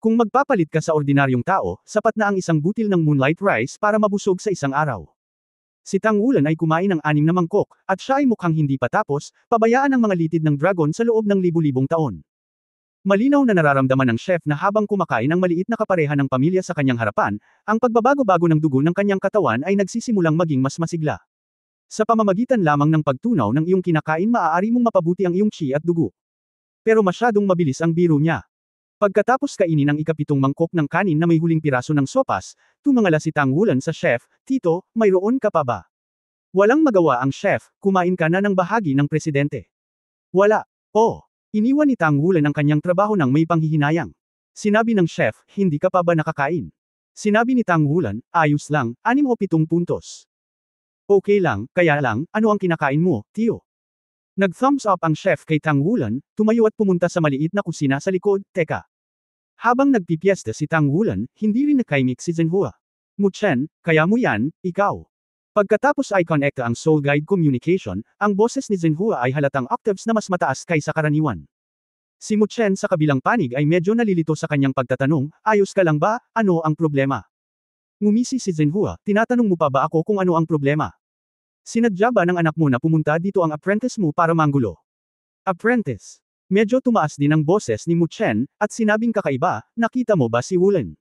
Kung magpapalit ka sa ordinaryong tao, sapat na ang isang butil ng moonlight rice para mabusog sa isang araw. Si Tang Wulan ay kumain ng 6 na mangkok, at siya ay mukhang hindi pa tapos, pabayaan ang mga litid ng dragon sa loob ng libu-libong taon. Malinaw na nararamdaman ng chef na habang kumakain ang maliit na kapareha ng pamilya sa kanyang harapan, ang pagbabago-bago ng dugo ng kanyang katawan ay nagsisimulang maging mas masigla. Sa pamamagitan lamang ng pagtunaw ng iyong kinakain maaari mong mapabuti ang iyong chi at dugo. Pero masyadong mabilis ang biro niya. Pagkatapos kainin ang ika-7 mangkok ng kanin na may huling piraso ng sopas, tumangala si Tang Wulan sa chef, "Tito, mayroon ka pa ba?" Walang magawa ang chef, "Kumain ka na ng bahagi ng presidente." "Wala." "Oh." Iniwan ni Tang Wulan ang kanyang trabaho ng may panghihinayang. Sinabi ng chef, "Hindi ka pa ba nakakain?" Sinabi ni Tang Wulan, "Ayos lang, 6 o 7 puntos." "Okay lang, kaya lang, ano ang kinakain mo, Tio?" Nag-thumbs up ang chef kay Tang Wulan, tumayo at pumunta sa maliit na kusina sa likod, "Teka. Habang nagpipiesta si Tang Wulan, hindi rin nakaimik si Zhenhua. Mu Chen, kaya mo yan, ikaw. Pagkatapos ay connecta ang Soul Guide Communication, ang boses ni Zhenhua ay halatang octaves na mas mataas kaysa karaniwan. Si Mu Chen sa kabilang panig ay medyo nalilito sa kanyang pagtatanong, ayos ka lang ba, ano ang problema? Ngumisi si Zhenhua, tinatanong mo pa ba ako kung ano ang problema? Sinadya ba ng anak mo na pumunta dito ang apprentice mo para manggulo? Apprentice. Medyo tumaas din ang boses ni Mu Chen, at sinabing kakaiba, nakita mo ba si Wulan?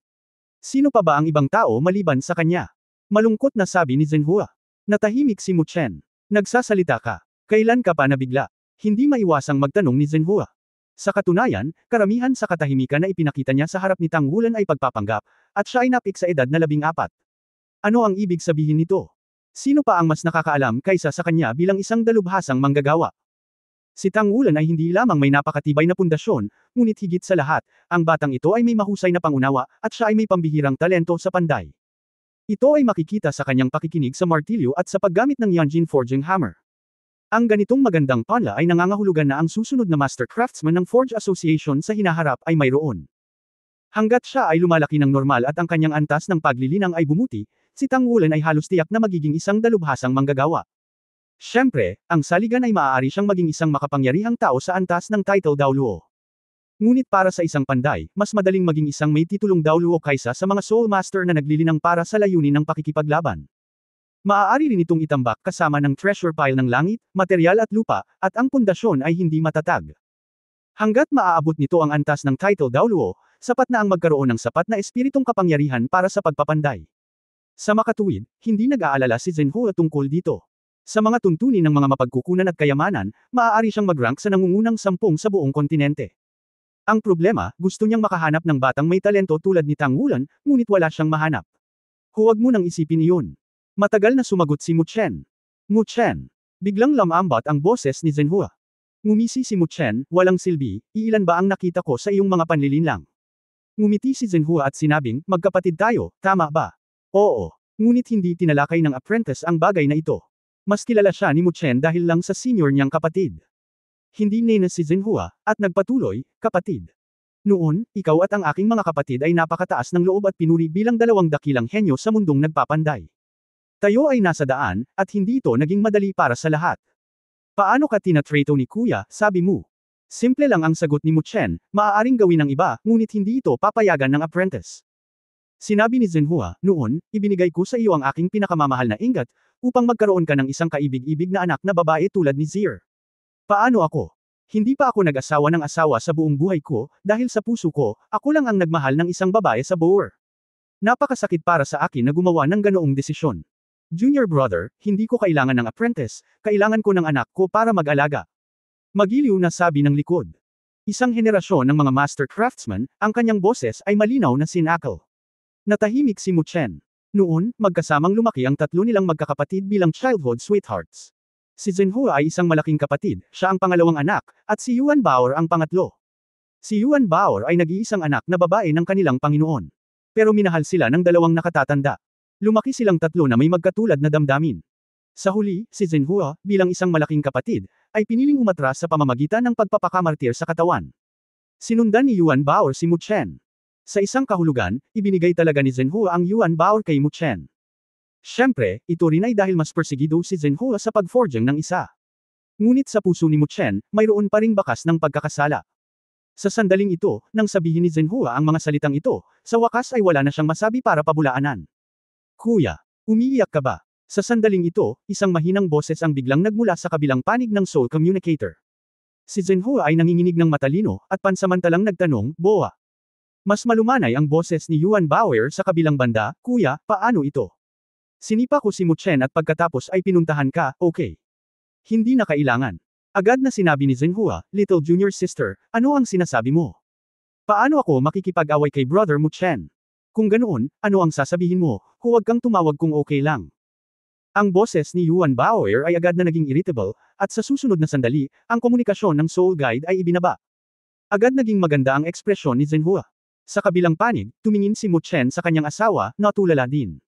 Sino pa ba ang ibang tao maliban sa kanya? Malungkot na sabi ni Zhenhua. Natahimik si Mu Chen. Nagsasalita ka. Kailan ka pa nabigla? Hindi maiwasang magtanong ni Zhenhua. Sa katunayan, karamihan sa katahimikan na ipinakita niya sa harap ni Tang Wulan ay pagpapanggap, at siya ay napik sa edad na 14. Ano ang ibig sabihin nito? Sino pa ang mas nakakaalam kaysa sa kanya bilang isang dalubhasang manggagawa? Si Tang Wulan ay hindi lamang may napakatibay na pundasyon, ngunit higit sa lahat, ang batang ito ay may mahusay na pangunawa, at siya ay may pambihirang talento sa panday. Ito ay makikita sa kanyang pakikinig sa martilyo at sa paggamit ng Yanjin Forging Hammer. Ang ganitong magandang panla ay nangangahulugan na ang susunod na Master Craftsman ng Forge Association sa hinaharap ay mayroon. Hanggat siya ay lumalaki ng normal at ang kanyang antas ng paglilinang ay bumuti, si Tang Wulan ay halos tiyak na magiging isang dalubhasang manggagawa. Siyempre, ang saligan ay maaari siyang maging isang makapangyarihang tao sa antas ng title Daoluo. Ngunit para sa isang panday, mas madaling maging isang may titulong Daoluo kaysa sa mga Soul Master na naglilinang para sa layunin ng pakikipaglaban. Maaari rin itong itambak kasama ng treasure pile ng langit, materyal at lupa, at ang pundasyon ay hindi matatag. Hanggat maaabot nito ang antas ng title Daoluo, sapat na ang magkaroon ng sapat na espiritong kapangyarihan para sa pagpapanday. Sa makatuwid, hindi nag-aalala si Zhenhua tungkol dito. Sa mga tuntunin ng mga mapagkukunan at kayamanan, maaari siyang mag-rank sa nangungunang 10 sa buong kontinente. Ang problema, gusto niyang makahanap ng batang may talento tulad ni Tang Wulan, ngunit wala siyang mahanap. Huwag mo nang isipin iyon. Matagal na sumagot si Mu Chen. Mu Chen. Biglang lamambat ang boses ni Zhenhua. Ngumisi si Mu Chen, walang silbi, iilan ba ang nakita ko sa iyong mga panlilinlang? Ngumiti si Zhenhua at sinabing, magkapatid tayo, tama ba? Oo. Ngunit hindi tinalakay ng apprentice ang bagay na ito. Mas kilala siya ni Mu Chen dahil lang sa senior niyang kapatid. Hindi nena si Zhenhua, at nagpatuloy, kapatid. Noon, ikaw at ang aking mga kapatid ay napakataas ng loob at pinuri bilang dalawang dakilang henyo sa mundong nagpapanday. Tayo ay nasa daan, at hindi ito naging madali para sa lahat. Paano ka tinatrato ni kuya, sabi mo? Simple lang ang sagot ni Mu Chen, maaaring gawin ng iba, ngunit hindi ito papayagan ng apprentice. Sinabi ni Zhenhua, noon, ibinigay ko sa iyo ang aking pinakamamahal na ingat, upang magkaroon ka ng isang kaibig-ibig na anak na babae tulad ni Zier. Paano ako? Hindi pa ako nag-asawa ng asawa sa buong buhay ko, dahil sa puso ko, ako lang ang nagmahal ng isang babae sa Boer. Napakasakit para sa akin na gumawa ng ganoong desisyon. Junior brother, hindi ko kailangan ng apprentice, kailangan ko ng anak ko para mag-alaga. Magiliw na sabi ng likod. Isang henerasyon ng mga master craftsmen, ang kanyang boses ay malinaw na sinakal. Natahimik si Mu Chen. Noon, magkasamang lumaki ang tatlo nilang magkakapatid bilang childhood sweethearts. Si Zhenhua ay isang malaking kapatid, siya ang pangalawang anak, at si Yuan Baor ang pangatlo. Si Yuan Baor ay nag-iisang anak na babae ng kanilang Panginoon. Pero minahal sila ng dalawang nakatatanda. Lumaki silang tatlo na may magkatulad na damdamin. Sa huli, si Zhenhua, bilang isang malaking kapatid, ay piniling umatras sa pamamagitan ng pagpapakamartir sa katawan. Sinundan ni Yuan Baor si Mu Chen. Sa isang kahulugan, ibinigay talaga ni Zhenhua ang Yuan Baor kay Mu Chen. Siyempre, ito rin ay dahil mas persegido si Zhenhua sa pag-forging ng isa. Ngunit sa puso ni Mu Chen, mayroon pa ring bakas ng pagkakasala. Sa sandaling ito, nang sabihin ni Zhenhua ang mga salitang ito, sa wakas ay wala na siyang masabi para pabulaanan. Kuya, umiiyak ka ba? Sa sandaling ito, isang mahinang boses ang biglang nagmula sa kabilang panig ng Soul Communicator. Si Zhenhua ay nanginginig ng matalino, at pansamantalang nagtanong, Boa. Mas malumanay ang boses ni Yuan Baor sa kabilang banda, Kuya, paano ito? Sinipa ko si Mu Chen at pagkatapos ay pinuntahan ka, okay. Hindi na kailangan. Agad na sinabi ni Zhenhua, Little Junior Sister, ano ang sinasabi mo? Paano ako makikipag-away kay Brother Mu Chen? Kung ganoon, ano ang sasabihin mo, huwag kang tumawag kung okay lang. Ang boses ni Yuan Baor ay agad na naging irritable, at sa susunod na sandali, ang komunikasyon ng Soul Guide ay ibinaba. Agad naging maganda ang ekspresyon ni Zhenhua. Sa kabilang panig, tumingin si Mu Chen sa kanyang asawa, natulala din.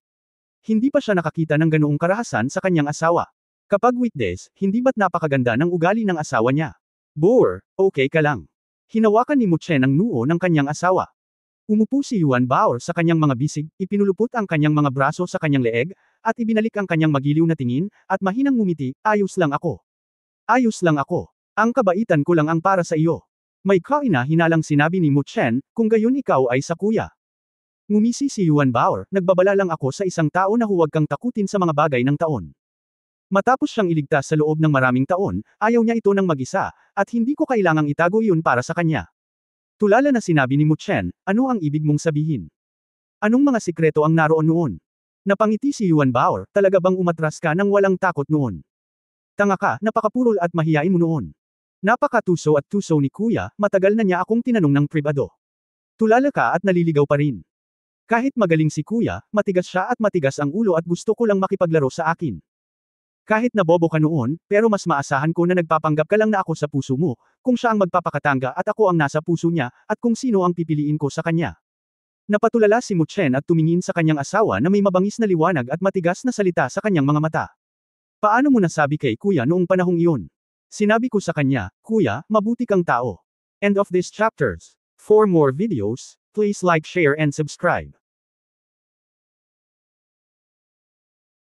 Hindi pa siya nakakita ng ganoong karahasan sa kanyang asawa. Kapag weekdays, hindi ba't napakaganda ng ugali ng asawa niya? Boer, okay ka lang. Hinawakan ni Mu Chen ang noo ng kanyang asawa. Umupo si Yuan Bao sa kanyang mga bisig, ipinulupot ang kanyang mga braso sa kanyang leeg, at ibinalik ang kanyang magiliw na tingin, at mahinang ngumiti, ayos lang ako. Ayos lang ako. Ang kabaitan ko lang ang para sa iyo. May kahina-hinalang sinabi ni Mu Chen, kung gayon ikaw ay sa kuya. Ngumisi si Yuan Bao, nagbabala lang ako sa isang tao na huwag kang takutin sa mga bagay ng taon. Matapos siyang iligtas sa loob ng maraming taon, ayaw niya ito ng mag-isa, at hindi ko kailangang itago iyon para sa kanya. Tulala na sinabi ni Mu Chen, ano ang ibig mong sabihin? Anong mga sikreto ang naroon noon? Napangiti si Yuan Bao, talaga bang umatras ka nang walang takot noon? Tanga ka, napakapurol at mahiyain mo noon. Napakatuso at tuso ni kuya, matagal na niya akong tinanong ng pribado. Tulala ka at naliligaw pa rin. Kahit magaling si kuya, matigas siya at matigas ang ulo at gusto ko lang makipaglaro sa akin. Kahit nabobo ka noon, pero mas maasahan ko na nagpapanggap ka lang na ako sa puso mo, kung siya ang magpapakatanga at ako ang nasa puso niya, at kung sino ang pipiliin ko sa kanya. Napatulala si Mu Chen at tumingin sa kanyang asawa na may mabangis na liwanag at matigas na salita sa kanyang mga mata. Paano mo nasabi kay kuya noong panahong iyon? Sinabi ko sa kanya, kuya, mabuti kang tao. End of this chapters. For more videos, please like, share and subscribe.